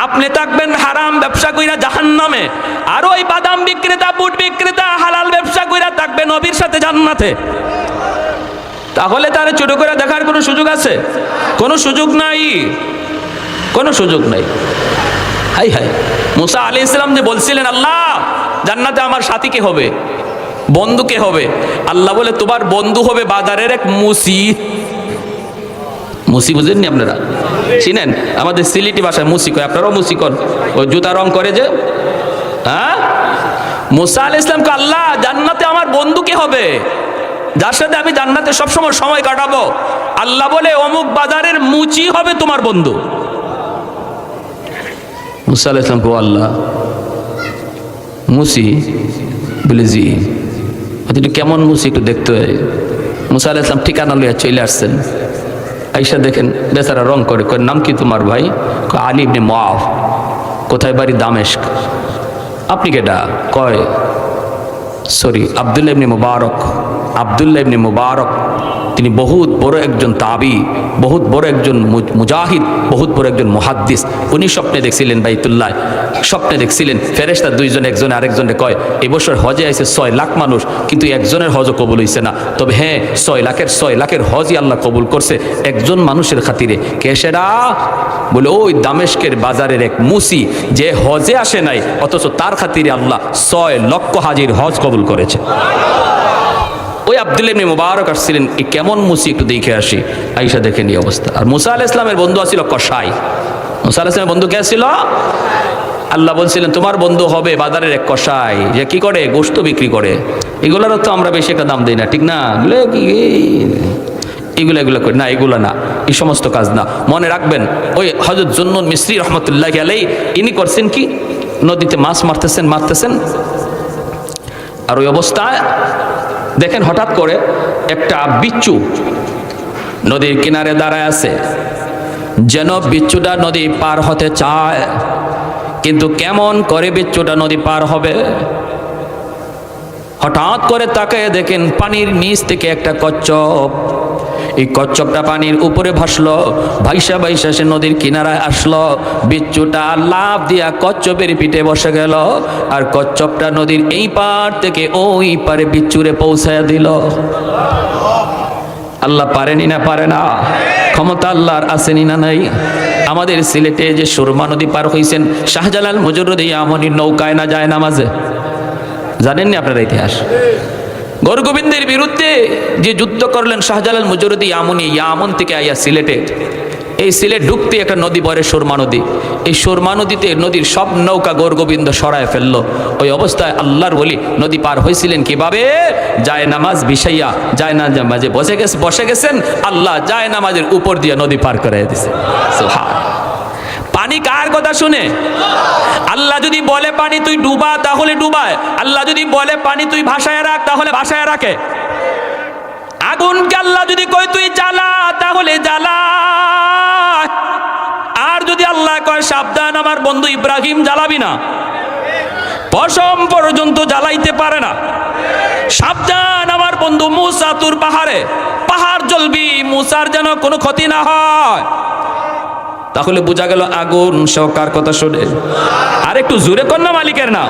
আপনি থাকবেন হারাম ব্যবসা কইরা জাহান্নামে, আর ওই বাদাম বিক্রেতা, বুট বিক্রেতা হালাল ব্যবসা কইরা থাকবে নবীর সাথে জান্নাতে। তাহলে তার ছোট করে দেখার কোনো সুযোগ আছে? কোনো সুযোগ নাই, কোনো সুযোগ নাই। হাই হাই, মুসা আলাইহিস সালাম যে বলছিলেন আল্লাহ জান্নাতে আমার সাথী কে হবে, বন্ধু কে হবে? আল্লাহ বলে তোমার বন্ধু হবে বাজারের এক মুসি। মুসি বুঝেননি আপনারা? চিনেন? আমাদের সিলেটি ভাষায় মুসি কয়, আপনারাও মুসি কন। ওই জুতা রং করে যে, হ্যাঁ। মুসা আলাইহিস সালামকে আল্লাহ জান্নাতে আমার বন্ধু কে হবে, যার সাথে আমি জান্নাতে সবসময় সময় কাটাবো? আল্লাহ বলে অমুক বাজারের মুচি হবে তোমার বন্ধু। মুসা আলাইহিস সালাম কো আল্লাহ মুসি বলে জি, এটা কেমন মুসি একটু দেখতে হয়। মুসা আলাইহিস সালাম ঠিকানা লইয়া চলে আসছেন। আইসা দেখেন বেচারা রং করে, কয় নাম কি তোমার ভাই? আলী ইবনে মুআফ। কোথায় বাড়ি? দামেস্ক। আপনি কেডা? কয় সরি আব্দুল্লাহ ইবনে মুবারক। আব্দুল্লাহ ইবনে মুবারক তিনি বহুত বড় একজন তাবি, বহুত বড় একজন মুজাহিদ, বহুত বড় একজন মুহাদ্দিস। উনি স্বপ্নে দেখছিলেন বাইতুল্লাহ, স্বপ্নে দেখছিলেন ফেরেশতা 2 জন, একজনে আরেকজনে কয় এই বছর হজে আইছে 6 লাখ মানুষ, কিন্তু একজনের হজও কবুল হইছে না। তবে হ্যাঁ 6 লাখের হজই আল্লাহ কবুল করছে একজন মানুষের খাতিরে। কে সেটা? বলে ওই দামেস্কের বাজারের এক মুসি, যে হজে আসে নাই অথচ তার খাতিরে আল্লাহ 6 লক্ষ হাজির হজ কবুল করেছে। ওই আব্দুল্লাহ ইবনে মুবারক আসছিলেন, কেমন মুসি একটু দেখে আসি। আইসা দেখেন এই অবস্থা। আর মুসা আলাইহিস সালামের বন্ধু ছিল কসাই। মুসা আলাইহিস সালামের বন্ধু কে ছিল? আল্লাহ বলছিলেন তোমার বন্ধু হবে বাজারের এক কসাই, যে কি করে গোশত বিক্রি করে। এগুলোরও তো আমরা বেশি একটা দাম দিই না, ঠিক না? এগুলো করি না, এগুলো না, এই সমস্ত কাজ না। মনে রাখবেন ওই হযরত জুন্নুন মিসরি রহমতুল্লাহি আলাইহি ইনি করছেন কি, নদীতে মাছ মারতেছেন আর ওই অবস্থায় দেখেন হঠাৎ করে একটা বিচ্ছু নদীর কিনারে দাঁড়ায় আছে, যেন বিচ্ছুটা নদী পার হতে চায়, কিন্তু কেমন করে বিচ্ছুটা নদী পার হবে। হঠাৎ করে তাকে দেখেন পানির নিচ থেকে একটা কচ্ছপ, এই কচ্ছপটা পানির উপরে ভাসলো, ভাইসা সে নদীর কিনারায় আসলো। বিচ্ছুটা লাফ দিয়া কচ্ছপের পিঠে বসে গেল, আর কচ্ছপটা নদীর এই পার থেকে ওই পারে বিচ্ছুরে পৌঁছায় দিল। আল্লাহ পারেনি না পারে না? ক্ষমতা আল্লাহর আসেনি না নাই? আমাদের সিলেটে যে সুরমা নদী পার হয়েছেন শাহজালাল মুজররদি ইয়ামনির নৌকায় না যায় নামাজে, জানেননি আপনারা ইতিহাস? গোরগোবিন্দের বিরুদ্ধে যে যুদ্ধ করলেন শাহজালাল মুজররদি ইয়ামনি, ইয়ামন থেকে আইয়া সিলেটে, এই সিলেট ঢুকতে একটা নদী পড়ে সুরমা নদী। এই সুরমা নদীতে নদীর সব নৌকা গোরগোবিন্দ সরায় ফেললো। ওই অবস্থায় আল্লাহর ওলি নদী পার হয়েছিলেন কিভাবে? যায় নামাজ বিছাইয়া, যায় নামাজে বসে গেছেন, আল্লাহ যায় নামাজের উপর দিয়ে নদী পার করে দিয়েছে। সুবহান। পানি কার কথা শুনে? আল্লাহ যদি বলে পানি তুই ডুবা, তাহলে ডুবায়। আল্লাহ যদি বলে পানি তুই ভাসায় রাখ, তাহলে ভাসায় রাখে। আগুনকে আল্লাহ যদি কয় তুই জ্বালা, তাহলে জ্বালা। আর যদি আল্লাহ কয় সাবধান আমার বন্ধু ইব্রাহিম জ্বালাবি না, পশম পর্যন্ত জ্বালাইতে পারে না, সাবধান আমার বন্ধু মুসা তুর পাহাড় জ্বলবি, মুসার যেন কোনো ক্ষতি না হয়, তাহলে বোঝা গেল আগুন সেও কার কথা শুনে? আর একটু জোরে কন্যা মালিকের না।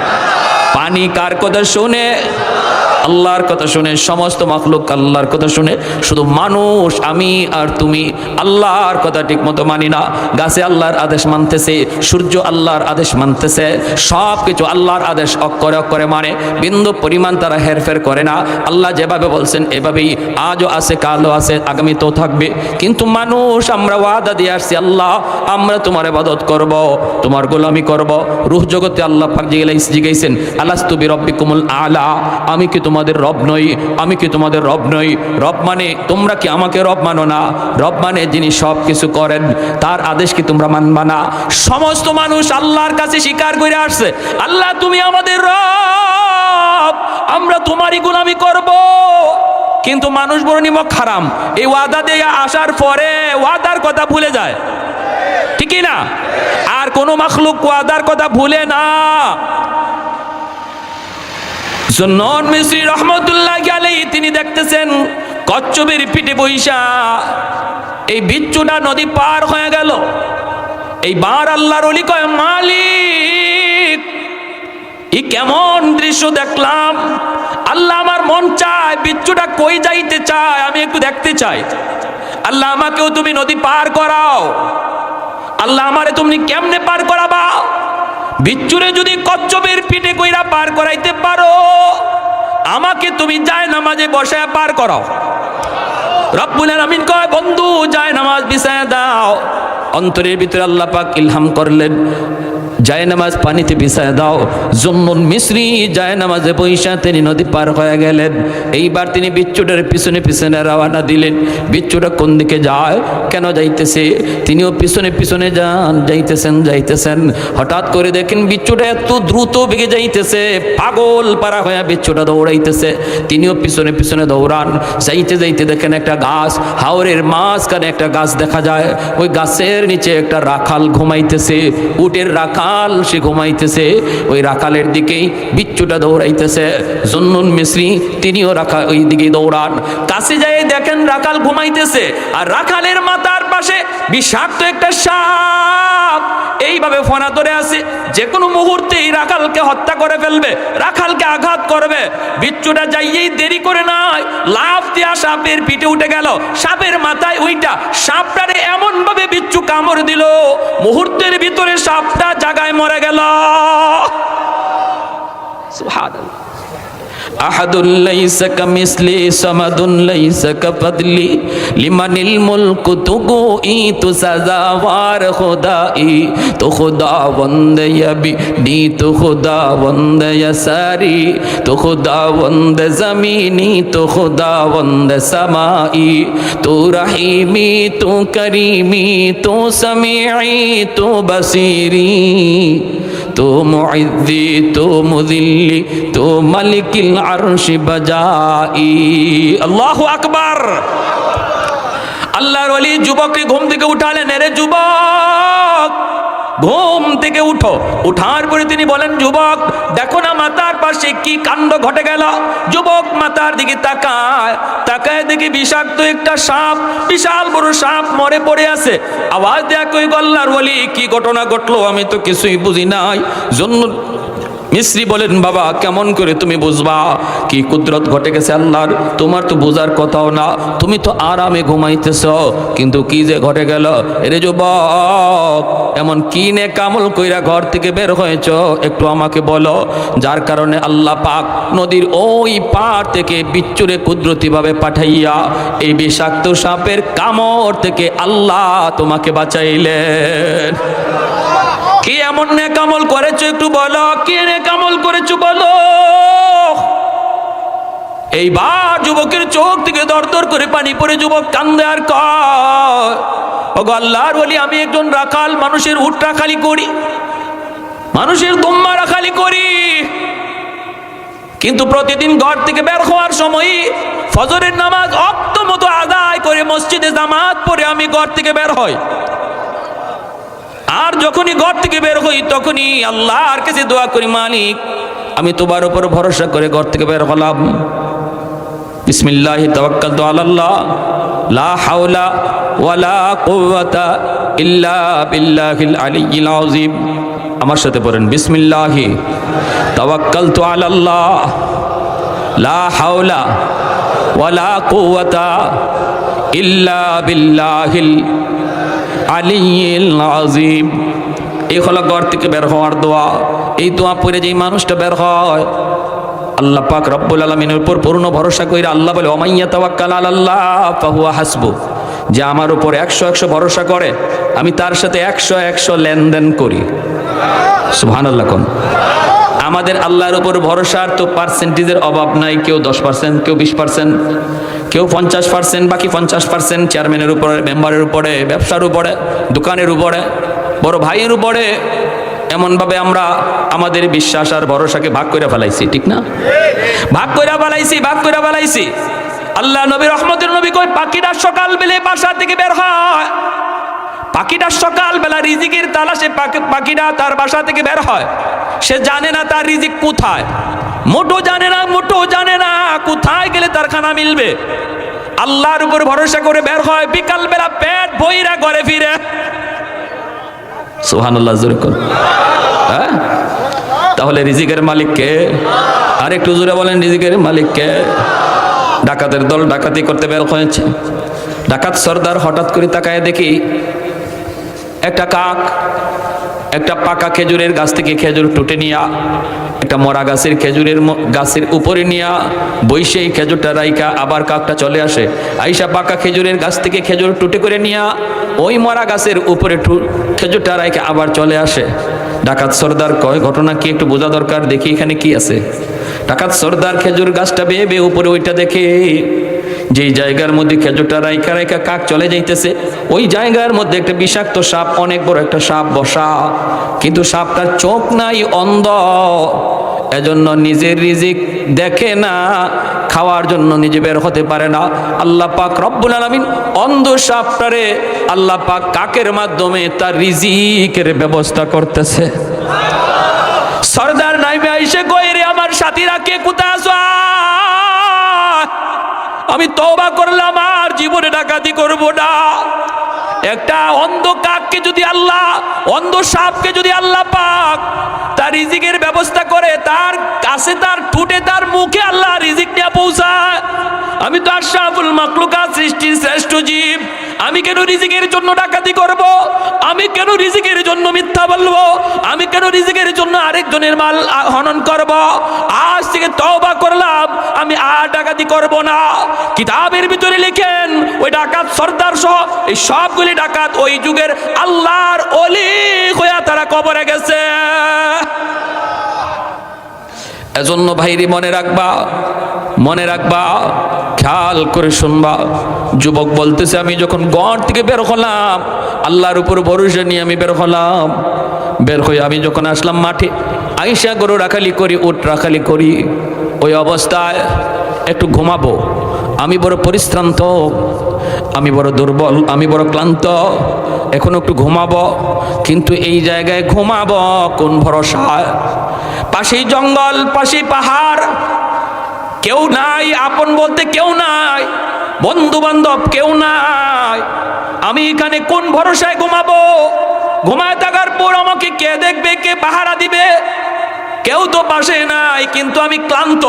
পানি কার কথা শুনে? আল্লাহর কথা শুনে। সমস্ত মাখলুক আল্লাহর কথা শুনে। শুধু মানুষ আমি আর তুমি আল্লাহর কথা ঠিক মতো মানি না। গাছে আল্লাহর আদেশ মানতেছে, সূর্য আল্লাহর আদেশ মানতেছে, সব কিছু আল্লাহর আদেশ অক্ষরে অক্ষরে মানে, বিন্দু পরিমাণ তারা হেরফের করে না। আল্লাহ যেভাবে বলছেন এভাবেই আজও আছে, কালও আছে, আগামীতেও থাকবে। কিন্তু মানুষ আমরা ওয়াদা দিয়ে আসছি, আল্লাহ আমরা তোমার ইবাদত করব, তোমার গোলামি করব। রূহ জগতে আল্লাহ পাক জিজ্ঞাসেন আলাস্তু বিরাব্বিকুমুল আলা, আমি কি তোমাদের রব নই? আমি কি তোমাদের রব নই? রব মানে তোমরা কি আমাকে রব মানো না? রব মানে যিনি সব কিছু করেন, তার আদেশ কি তোমরা মানবা না? সমস্ত মানুষ আল্লাহর কাছে স্বীকার করে আসছে, আল্লাহ তুমি আমাদের রব, আমরা তোমারই গোলামি করব। কিন্তু মানুষ বড় নিমক হারাম, এই ওয়াদা দিয়ে আসার পরে ওয়াদার কথা ভুলে যায়, ঠিকই না? আর কোন মাখলুক ওয়াদার কথা ভুলে না। জুন্নুন মিসরি রহমতুল্লাহি আলাইহি তিনি দেখতেছেন কচ্ছপের পিঠে বইসা এই বিচ্ছুটা নদী পার হয়ে গেল। এইবার আল্লাহর ওলি কয় মালিক এই কেমন দৃশ্য দেখলাম, আল্লাহ আমার মন চায় বিচ্ছুটা কই যাইতে চায়, আমি একটু দেখতে চাই। আল্লাহ আমাকেও তুমি নদী পার করাও। আল্লাহ আমারে তুমি কেমনে পার করাবা? বিচ্ছুরে যদি কচ্ছপের পিঠে কইরা পার করাইতে পারো, আমাকে তুমি যায় নামাজে বসায় পার করাও। রব্বুল আলামিন কয় বন্ধু যায় নামাজ বিছায়া দাও। অন্তরের ভিতরে আল্লাহ পাক ইলহাম করলেন যায় নামাজ পানিতে বিছায়া দাও। জুন্নুন মিসরি যায় নামাজে বৈশা তিনি নদী পার হয়ে গেলেন। এইবার তিনি বিচ্ছুটার পিছনে পিছনে রওনা দিলেন। বিচ্ছুটা কোন দিকে যায়, কেন যাইতেছে, তিনিও পিছনে পিছনে যাইতেছেন। হঠাৎ করে দেখেন বিচ্ছুটা এত দ্রুত বেগে যাইতেছে, পাগল পারা হয়ে বিচ্ছুটা দৌড়াইতেছে। তিনিও পিছনে পিছনে দৌড়ান। যাইতে যাইতে দেখেন একটা গাছ, হাওরের মাঝখানে একটা গাছ দেখা যায়। ওই গাছের নিচে একটা রাখাল ঘুমাইতেছে, উটের রাখাল সে ঘুমাইতেছে। ওই রাখালের দিকেই বিচ্ছুটা দৌড়াইতেছে। জুন্নুন মিসরি তিনিও ওই দিকে দৌড়ান। কাছে যায় দেখেন রাখাল ঘুমাইতেছে, আর রাখালের মাথার পাশে বিষাক্ত একটা সাপ এইভাবে ফনা ধরে আছে, যে কোনো মুহূর্তেই রাখালকে হত্যা করে ফেলবে, রাখালকে আঘাত করবে। বিচ্ছুটা যাইয়েই দেরি করে নাই, লাফ দিয়া সাপের পিঠে উঠে গেল, সাপের মাথায় ওইটা সাপটারে এমন ভাবে বিচ্ছু কামড় দিল, মুহূর্তের ভিতরে সাপটা জায়গায় মরে গেল। সুবহানাল্লাহ। আহাদুল লাইসা কামিসলি সামাদুন লাইসা কাফাদলি লিমানিল মুলকু তুগুই তু সাজাওয়ার খুদাই তো খুদাবন্দ ইয়াবি দি তো খুদাবন্দ ইয়াসারি তো খুদাবন্দ জমিনি তো খুদাবন্দ সামাই তো রহিমি তো করিমি তো সামিঈ তো বসিরি তো মুইজ্জি তো মুযিল্লি তো মালিকিল আরশি বাজাই। আল্লাহু আকবার। আল্লাহর ওলি যুবককে ঘুম থেকে উঠালেন, এরে যুবক ঘুম থেকে উঠো। উঠার পরে তিনি বলেন, যুবক দেখো না মাথার পাশে কি কাণ্ড ঘটে গেল। যুবক মাথার দিকে তাকায়, তাকায় দেখি বিষাক্ত একটা সাপ, বিশাল বড় সাপ মরে পড়ে আছে। আওয়াজ দেয়া কই আল্লাহর ওলি কি ঘটনা ঘটলো, আমি তো কিছুই বুঝি নাই। জন্য মিস্ত্রি বলেন, বাবা কেমন করে তুমি বুঝবা কি কুদরত ঘটে গেছে আল্লাহর, তোমার তো বোঝার কথাও না, তুমি তো আরামে ঘুমাইতেছ, কিন্তু কি যে ঘটে গেল। এরে যুবক এমন কি নেক আমল কইরা ঘর থেকে বের হয়েছ একটু আমাকে বলো, যার কারণে আল্লাহ পাক নদীর ওই পার থেকে বিচ্ছুরে কুদরতি ভাবে পাঠাইয়া এই বিষাক্ত সাপের কামড় থেকে আল্লাহ তোমাকে বাঁচাইলেন। কি এমন নেক আমল করেছো একটু বলো, কি নেক আমল করেছো বলো। এইবার যুবকের চোখ থেকে দরদর করে পানি পড়ে যুবক কান্দে আর কয়, ওগো আল্লাহর ওলি আমি একজন রাখাল, মানুষের উট রাখালি করি, মানুষের দুম্বা রাখালি করি, কিন্তু প্রতিদিন ঘর থেকে বের হওয়ার সময় ফজরের নামাজ অক্ত মতো আদায় করে মসজিদে জামাত পড়ে আমি ঘর থেকে বের হই। আর যখনই ঘর থেকে বের হই তখনই আল্লাহর কাছে দোয়া করি, মালিক আমি তোমার উপর ভরসা করে ঘর থেকে বের হলাম, বিসমিল্লাহি তাওয়াক্কালতু আলাল্লাহ লা হাওলা ওয়ালা কুওয়াতা ইল্লা বিল্লাহিল আলিয়্যিল আযীম। আমার সাথে পড়েন, বিসমিল্লাহি তাওয়াক্কালতু আলাল্লাহ লা হাওলা ওয়ালা কুওয়াতা ইল্লা বিল্লাহিল আলিয়্যিল আযীম। এই হলো ঘর থেকে বের হওয়ার দোয়া। এই দোয়া পড়ে যেই মানুষটা বের হয় আল্লাহ পাক রব্বুল আলামিনের উপর পূর্ণ ভরসা কইরা আল্লাহ বলে, ওমাইয়া তাওয়াক্কাল আলাল্লাহ ফাহুয়া হাসবু, যে আমার উপর 100 ভরসা করে আমি তার সাথে 100 লেনদেন করি। সুবহানাল্লাহ। কোন আমাদের আল্লাহর উপর ভরসার তো পার্সেন্টেজের অভাব নাই, কেউ 10%, কেউ 20%, কেউ 50%, বাকি 50% চেয়ারম্যানের উপরে, মেম্বারের উপরে, ব্যবসার উপরে, দোকানের উপরে, বড় ভাইয়ের উপরে। এমনভাবে আমরা আমাদের বিশ্বাস আর ভরসাকে ভাগ করে ফেলাইছি, ঠিক না? ভাগ করে ফেলাইছি। আল্লাহ নবী রহমতের নবী কই, পাখিটা সকাল বেলা বাসা থেকে বের হয়, পাখিটা সকাল বেলা রিজিকের তালাশে পাখিটা তার বাসা থেকে বের হয়। সে জানে না তার রিজিক কোথায়, মোটো জানে না কোথায় গেলে তার খানা মিলবে। আল্লাহর উপর ভরসা করে বের হয়, বিকাল বেলা পেট ভইরা ঘরে ফিরে। সুবহানাল্লাহ। জোরে কোন। হ্যাঁ, তাহলে রিজিকের মালিক কে? আর একটু জোরে বলেন, রিজিকের মালিক কে? ডাকাতের দল ডাকাতি করতে বের হয়েছে। ডাকাত সর্দার হঠাৎ করে তাকায় দেখি একটা কাক একটা পাকা খেজুরের গাছ থেকে খেজুর টুটে নিয়া একটা মরা গাছের খেজুরের গাছের উপরে নিয়া বৈশেই খেজুরটা রাইকা আবার কাকটা চলে আসে, আইসা পাকা খেজুরের গাছ থেকে খেজুর টুটে করে নিয়া ওই মরা গাছের উপরে খেজুরটা রাইকা আবার চলে আসে। ডাকাত সর্দার কয়, ঘটনা কি একটু বোঝা দরকার, দেখি এখানে কি আছে। ডাকাত সর্দার খেজুর গাছটা বেয়ে বেয়ে উপরে ওইটা দেখে যেই জায়গার মধ্যে খেজুরটা রাইকা রাইকা কাক চলে যাইতেছে, ওই জায়গার মধ্যে একটা বিষাক্ত সাপ, অনেক বড় একটা সাপ বসা, কিন্তু সাপটার চোখ নাই, অন্ধ, এজন্য নিজের রিজিক দেখে না, খাওয়ার জন্য নিজে বের হতে পারে না। আল্লাহ পাক রব্বুল আলামিন অন্ধ সাপটারে আল্লাহ পাক কাকের মাধ্যমে তার রিজিকের ব্যবস্থা করতেছে। সর্দার নাইমে আইসে কই, রে আমার সাথীরা কে কোথায় আছো? আমি তওবা করলাম, আর জীবনে ডাকাতি করব না। একটা অন্ধ কাককে যদি আল্লাহ, অন্ধ সাপকে যদি আল্লাহ পাক তার রিজিকের ব্যবস্থা করে, তার কাছে, তার ঠোঁটে, তার মুখে আল্লাহ রিজিক নিয়ে পৌঁছায়, আমি তো আশরাফুল মাখলুকাত, সৃষ্টির শ্রেষ্ঠ জীব। আমি কেন রিজিকের জন্য ডাকাতি করব? আমি কেন রিজিকের জন্য মিথ্যা বলবো? আমি কেন রিজিকের জন্য আরেকজনের মাল হনন করব? আজ থেকে তওবা করলাম, আমি আর ডাকাতি করব না। কিতাবের ভিতরে লিখেন ওই ডাকাত সর্দার সহ এই সবগুলি ডাকাত ওই যুগের আল্লাহর ওলি হয়ে তারা কবরে গেছে। এজন্য ভাইরি মনে রাখবা, মনে রাখবা, খেয়াল করে শুনবা। যুবক বলতেছে, আমি যখন ঘর থেকে বের হলাম, আল্লাহর উপর ভরসা নিয়ে আমি বের হলাম। বের হয়ে আমি যখন আসলাম মাঠে, আইসা গরু রাখালি করি, উট রাখালি করি। ওই অবস্থায় একটু ঘুমাবো। আমি বড় পরিশ্রান্ত, আমি বড় দুর্বল, আমি বড় ক্লান্ত, এখন একটু ঘুমাবো। কিন্তু এই জায়গায় ঘুমাবো কোন ভরসায়? পাশেই জঙ্গল, পাশেই পাহাড়, কেউ নাই, আপন বলতে কেউ নাই, বন্ধু বান্ধব কেউ নাই। আমি এখানে কোন ভরসায় ঘুমাবো? ঘুমায় থাকার পর আমাকে কে দেখবে, কে পাহারা দিবে? কেউ তো পাশে নাই, কিন্তু আমি ক্লান্ত।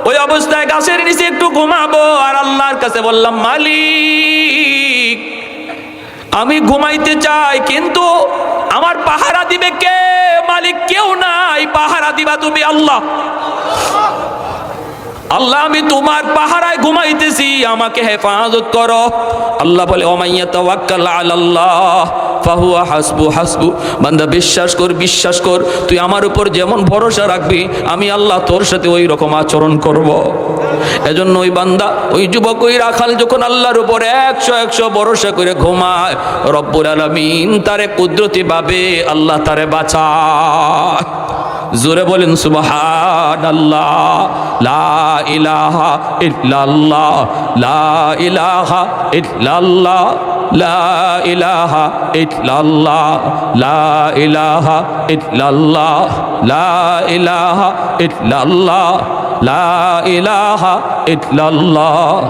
ওই অবস্থায় গাছের নিচে একটু ঘুমাবো আর আল্লাহর কাছে বললাম, মালিক আমি ঘুমাইতে চাই, কিন্তু আমার পাহারা দিবে কে? মালিক কেউ নাই, পাহারা দিবা তুমি আল্লাহ। আল্লাহ আমি তোমার পাহারায় ঘুমাইতেছি, আমাকে হেফাজত করো। আল্লাহ বলে, ওমাইয়া তাওয়াক্কাল আলাল্লাহ ফাহুয়া হাসবু হাসবু। বান্দা বিশ্বাস কর, বিশ্বাস কর, তুই আমার উপর যেমন ভরসা রাখবি আমি আল্লাহ তোর সাথে ওই রকম আচরণ করব। এজন্য ওই বান্দা, ওই যুবক, ওই রাখাল যখন আল্লাহর উপর 100 ভরসা করে ঘুমায়, রব্বুল আলামিন তারে কুদরতি ভাবে আল্লাহ তারে বাঁচায়। জোরে বলেন সুবহানাল্লাহ। লা ইলাহা ইল্লাল্লাহ, লা ইলাহা ইল্লাল্লাহ, লা ইলাহা ইল্লাল্লাহ, লা ইলাহা ইল্লাল্লাহ, লা ইলাহা ইল্লাল্লাহ, লা ইলাহা ইল্লাল্লাহ।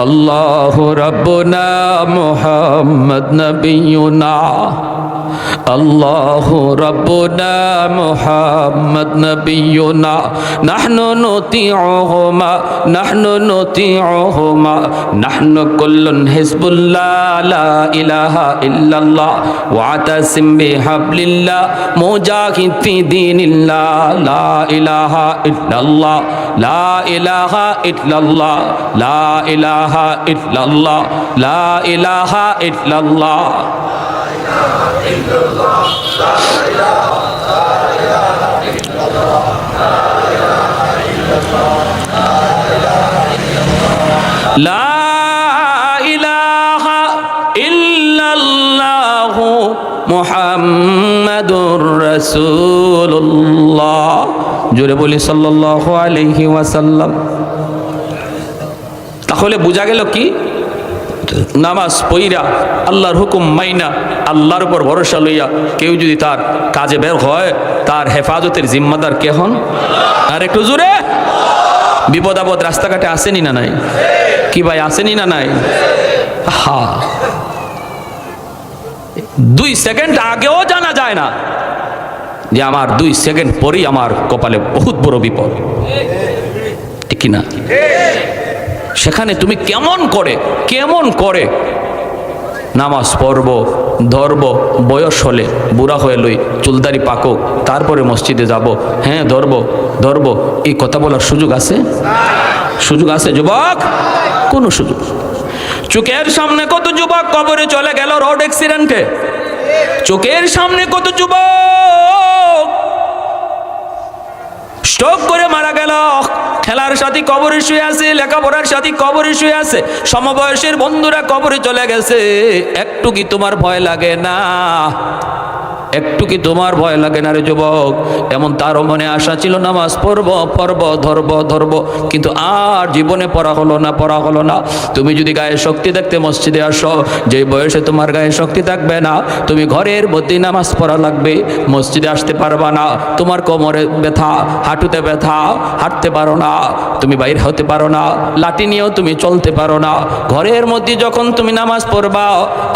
আল্লাহু রাব্বুনা মুহাম্মদ নবিয়ুনা, আল্লাহু রাব্বুনা মুহাম্মদ নবিয়ুনা, নাহনু নুতিউহুমা, নাহনু নুতিউহুমা, নাহনু কুল্লুন হিজবুল্লাহ, লা ইলাহা ইল্লাল্লাহ, ওয়াতাসিম বিহাবলিল্লাহ, মুজাহিদ ফি দীনিল্লাহ, লা ইলাহা ইল্লাল্লাহ, লা ইলাহা ইল্লাল্লাহ, লা ইলাহা ইল্লাল্লাহ, লা ইলাহা ইল্লাল্লাহ। লা ইলাহা ইল্লাল্লাহু মুহাম্মাদুর রাসূলুল্লাহ। জোরে বলি সাল্লাল্লাহু আলাইহি ওয়াসাল্লাম। তাহলে বোঝা গেল কি? নামাজ পইরা আল্লাহর হুকুম মাইনা আল্লাহর উপর ভরসা লইয়া কেউ যদি তার কাজে বের হয়, তার হেফাজতের জিম্মাদার কে হন? আর একটু জোরে। বিপদ আপদ রাস্তাঘাটে আসেনি না নাই? কি ভাই আসেনি না নাই? হা, 2 সেকেন্ড আগেও জানা যায় না যে আমার 2 সেকেন্ড পরেই আমার কপালে বহুত বড় বিপদ, ঠিক কিনা? সেখানে তুমি কেমন করে নামাজ পড়ব, ধরব, বয়স হলে বুড়া হয়ে লই, চুলদারি পাকুক, তারপরে মসজিদে যাব, হ্যাঁ ধরব, এই কথা বলার সুযোগ আছে? সুযোগ আছে যুবক? কোনো সুযোগ? চোখের সামনে কত যুবক কবরে চলে গেল রোড অ্যাক্সিডেন্টে। চোখের সামনে কত যুবক স্ট্রোক করে মারা গেল। খেলার সাথী কবরে শুয়ে আছে, লেখাপড়ার সাথী কবরে শুয়ে আছে, সমবয়সের বন্ধুরা কবরে চলে গেছে। একটু কি তোমার ভয় লাগে না? একটু কি তোমার ভয় লাগে না রে যুবক? এমন তারও মনে আশা ছিল নামাজ পড়ব, ধরব, কিন্তু আর জীবনে পড়া হলো না। তুমি যদি গায়ে শক্তি দেখতে মসজিদে আসো, যে বয়সে তোমার গায়ে শক্তি থাকবে না, তুমি ঘরের মধ্যে নামাজ পড়া লাগবে, মসজিদে আসতে পারবা না। তোমার কোমরে ব্যথা, হাঁটুতে ব্যথা, হাঁটতে পারো না, তুমি বাইর হতে পারো না, লাঠি নিয়েও তুমি চলতে পারো না। ঘরের মধ্যে যখন তুমি নামাজ পড়বা,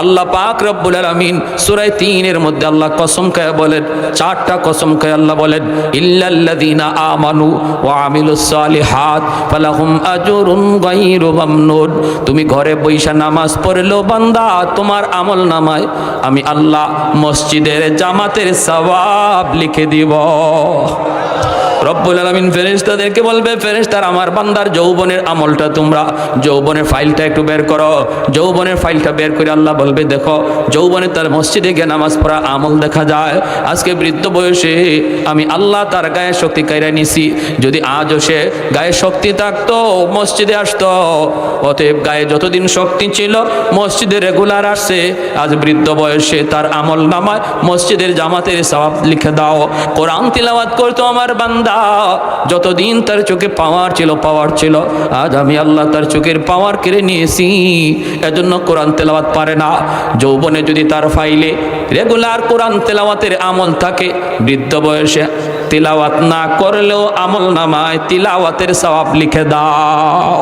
আল্লাহ পাক রব্বুল আলামিন সূরা 3 এর মধ্যে আল্লাহ কসম খেয়ে বলেন, 4টা কসম খেয়ে আল্লাহ বলেন, ইল্লাল্লাযীনা আমানু ওয়া আমিলুস সালিহাত ফালাহুম আজরুন গায়রু মামনুন। তুমি ঘরে বইসা নামাজ পড়লো বান্দা, তোমার আমল নামায় আমি আল্লাহ মসজিদের জামাতের সওয়াব লিখে দিব। রব্বুল আলামিন ফেরেশতাদেরকে বলবে, ফেরেশতারা আমার বান্দার যৌবনের আমলটা তোমরা যৌবনের ফাইলটা একটু বের করো। যৌবনের ফাইলটা বের করে আল্লাহ বলবে, দেখো যৌবনে তার মসজিদে গিয়ে নামাজ পড়া আমল দেখা যায়। আজকে বৃদ্ধ বয়সে আমি আল্লাহ তার গায়ে শক্তি কাইরা নিছি। যদি আজও সে গায়ে শক্তি থাকতো মসজিদে আসতো। অতএব গায়ে যতদিন শক্তি ছিল মসজিদে রেগুলার আসছে, আজ বৃদ্ধ বয়সে তার আমল নামায় মসজিদের জামাতের সওয়াব লিখে দাও। কোরআন তিলাওয়াত করতো আমার বান্দা, যতদিন তার চোখে পাওয়ার ছিল, আজ আমি আল্লাহ তার চোখের পাওয়ার কেড়ে নিয়েছি, এজন্য কোরআন তেলাওয়াত পারে না। যৌবনে যদি তার ফাইলে রেগুলার কোরআন তেলাওয়াতের আমল থাকে, বৃদ্ধ বয়সে তিলাওয়াত না করলেও আমল নামায় তিলাওয়াতের সওয়াব লিখে দাও।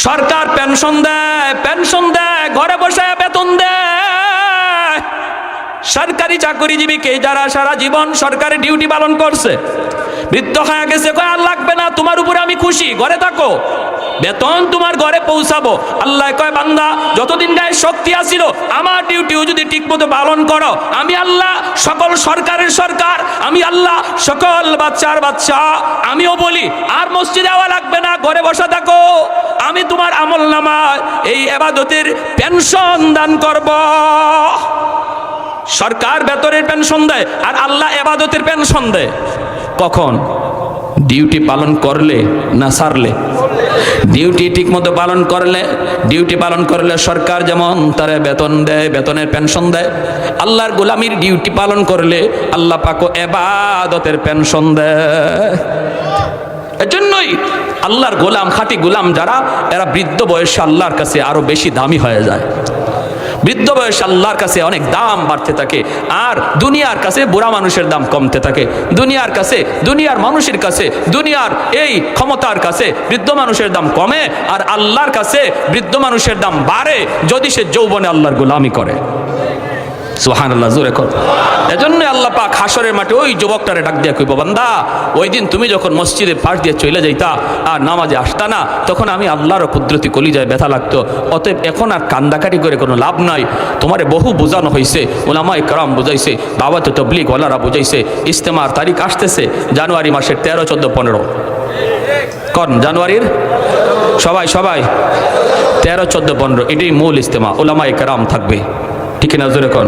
সরকার পেনশন দেয়, ঘরে বসে বেতন দেয়। সরকারি চাকরিজীবীকে যারা সারা জীবন সরকারি ডিউটি পালন করছে, বৃদ্ধ হয়ে গেছে, কয় আর লাগবে না, তোমার উপরে আমি খুশি, ঘরে থাকো, বেতন তোমার ঘরে পৌঁছাবো। আল্লাহ কয় বান্দা যতদিন গায়ে শক্তি আসিল আমার ডিউটিও যদি ঠিকমতো পালন করো, আমি আল্লাহ সকল সরকারের সরকার, আমি আল্লাহ সকল বাচ্চার বাচ্চা, আমিও বলি আর মসজিদে যাওয়া লাগবে না, ঘরে বসা থাকো, আমি তোমার আমল নামায় এই ইবাদতের পেনশন দান করব। সরকার বেতনের পেনশন দেয় আর আল্লাহ ইবাদতের পেনশন দেয়। কখন? ডিউটি পালন করলে না সারলে? ডিউটি ঠিকমতো পালন করলে সরকার যেমন তার বেতন দেয়, বেতনের পেনশন দেয়। আল্লাহর গোলামির ডিউটি পালন করলে আল্লাহ পাক ইবাদতের পেনশন দেয়। এজন্যই আল্লাহর গোলাম, খাঁটি গোলাম যারা, এরা বৃদ্ধ বয়সে আল্লাহর কাছে আরো বেশি দামি হয়ে যায়। বৃদ্ধ বয়সে আল্লাহর কাছে অনেক দাম বাড়তে থাকে, আর দুনিয়ার কাছে বুড়া মানুষের দাম কমতে থাকে। দুনিয়ার কাছে, দুনিয়ার মানুষের কাছে, দুনিয়ার এই ক্ষমতার কাছে বৃদ্ধ মানুষের দাম কমে, আর আল্লাহর কাছে বৃদ্ধ মানুষের দাম বাড়ে যদি সে যৌবনে আল্লাহর গোলামি করে। সুবহানাল্লাহ, জোরে কর। এজন্য আল্লাহ পাক হাসরের মাঠে ওই যুবকটারে ডাক দিয়া কইব, বান্দা ওই দিন তুমি যখন মসজিদের পাশ দিয়ে চলে যাইতা আর নামাজে আসতা না, তখন আমি আল্লাহর কুদরতি কলিজায় ব্যথা লাগতো। অতএব এখন আর কান্দাকাটি করে কোনো লাভ নাই। তোমারে বহু বোঝানো হয়েছে, ওলামায়ে কেরাম বুঝাইছে, বাবা তো তবলিগ ওয়ালারা বুঝাইছে। ইজতেমার তারিখ আসতেছে জানুয়ারি মাসের 13, 14, 15 কোন জানুয়ারির? সবাই 13, 14, 15 এটাই মূল ইজতেমা, ওলামায়ে কেরাম থাকবে, ঠিক না? জোরে কোন।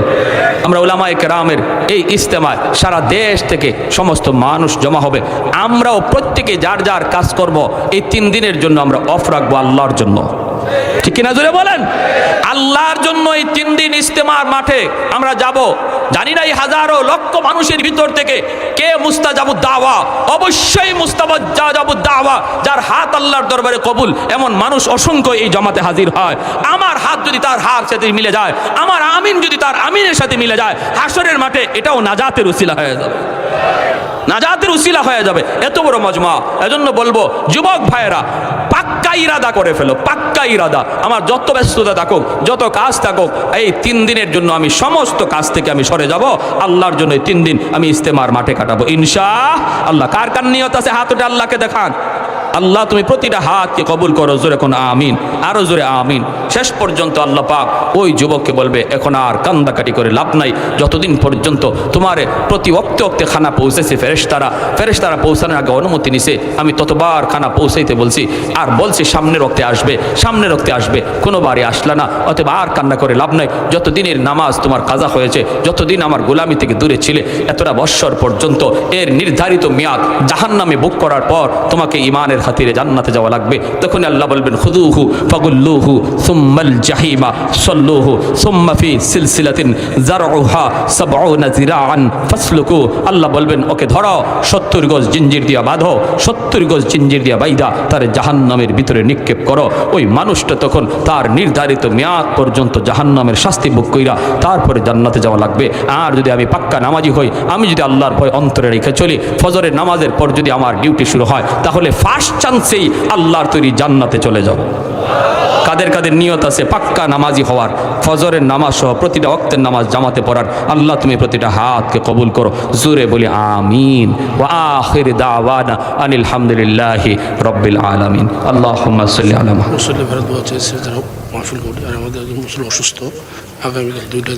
আমরা উলামায়ে কেরামের এই ইজতেমায় সারা দেশ থেকে সমস্ত মানুষ জমা হবে। আমরাও প্রত্যেকে যার যার কাজ করব, এই 3 দিনের জন্য আমরা অফ রাখবো আল্লাহর জন্য, ঠিক কিনা? জোরে বলেন। আল্লাহর জন্য এই 3 দিন ইজতেমার মাঠে আমরা যাব। জানি না এই হাজারো লক্ষ মানুষের ভিতর থেকে কে মুস্তাজাবুদ দাওয়া, অবশ্যই মুস্তাজাবুদ দাওয়া, যার হাত আল্লাহর দরবারে কবুল, এমন মানুষ অসংখ্য এই জমাতে হাজির হয়। আমার হাত যদি তার হাত সাথে মিলে যায়, আমার আমিন যদি তার আমিনের সাথে মিলে যায়, হাসরের মাঠে এটাও নাজাতের উসিলা হয়ে যাবে, নাজাতের উসিলা হয়ে যাবে। এত বড় মজমা। এজন্য বলবো যুবক ভাইয়েরা, পাক্কা ইরাদা করে ফেলো, পাক্কা ইরাদা। আমার যত ব্যস্ততা থাকুক, যত কাজ থাকুক, এই 3 দিনের জন্য আমি সমস্ত কাজ থেকে আমি সরে যাব, আল্লাহর জন্য এই 3 দিন আমি ইজতেমার মাঠে কাটাবো ইনশাআল্লাহ। কার কার নিয়ত আছে হাত উঠে আল্লাহকে দেখান। আল্লাহ তুমি প্রতিটা হাতকে কবুল করো, জোরে কোন আমিন, আরো জোরে আমিন। শেষ পর্যন্ত আল্লাহ পাক ওই যুবককে বলবে, এখন আর কান্দাকাটি করে লাভ নাই, যতদিন পর্যন্ত তোমার প্রতি ওক্তে খানা পৌঁছেছে, ফেরেশতারা পৌঁছানোর আগে অনুমতি নিছে, আমি ততবার খানা পৌঁছাইতে বলছি, আর বলছি সামনের রক্তে আসবে, কোনোবারই আসলা না। অতএব আর কান্না করে লাভ নাই। যতদিনের নামাজ তোমার কাজা হয়েছে, যতদিন আমার গোলামি থেকে দূরে ছিলে, এতটা বৎসর পর্যন্ত এর নির্ধারিত মেয়াদ জাহান্নামে বুক করার পর তোমাকে ইমানের খাতিরে জান্নাতে যাওয়া লাগবে। তখন আল্লাহ বলবেন, খুযুহু ফাগুল্লুহু সুম্মাল জাহিমা সাল্লুহু সুম্মা ফি সিলসিলাতিন যারউহা ৭০ যিরাআন ফাসলুকু। আল্লাহ বলবেন, ওকে ধরো, ৭০ গজ জিঞ্জির দিয়া বাঁধো, ৭০ গজ জিঞ্জির দিয়া বাইদা তার জাহান্নামের ভিতরে নিক্ষেপ করো। ওই মানুষটা তখন তার নির্ধারিত মেয়াদ পর্যন্ত জাহান্নামের শাস্তি ভোগ কইরা তারপরে জান্নাতে যাওয়া লাগবে। আর যদি আমি পাক্কা নামাজি হই, আমি যদি আল্লাহর ভয় অন্তরে রেখে চলি, ফজরের নামাজের পর যদি আমার ডিউটি শুরু হয়, তাহলে ফার্স্ট চান্সেই আল্লাহর তৈরি জান্নাতে চলে যাব। কাদের কাদের নিয়ত আছে পাক্কা নামাজি হওয়ার, ফজরের নামাজ সহ প্রতিটা ওয়াক্তের নামাজ জামাতে পড়ার, আল্লাহ তুমি প্রতিটা হাতকে কবুল করো। জোরে বলি আমিন। ওয়া আখির দাওয়ানা আনিল হামদুলিল্লাহি রাব্বিল আলামিন। আল্লাহুম্মা সাল্লি আলা মুহাম্মাদ। মুসল্লি ভারত আছে যারা মাহফিল করি, আর আমাদের একজন মুসল্লি অসুস্থ, আগামীকাল 2টা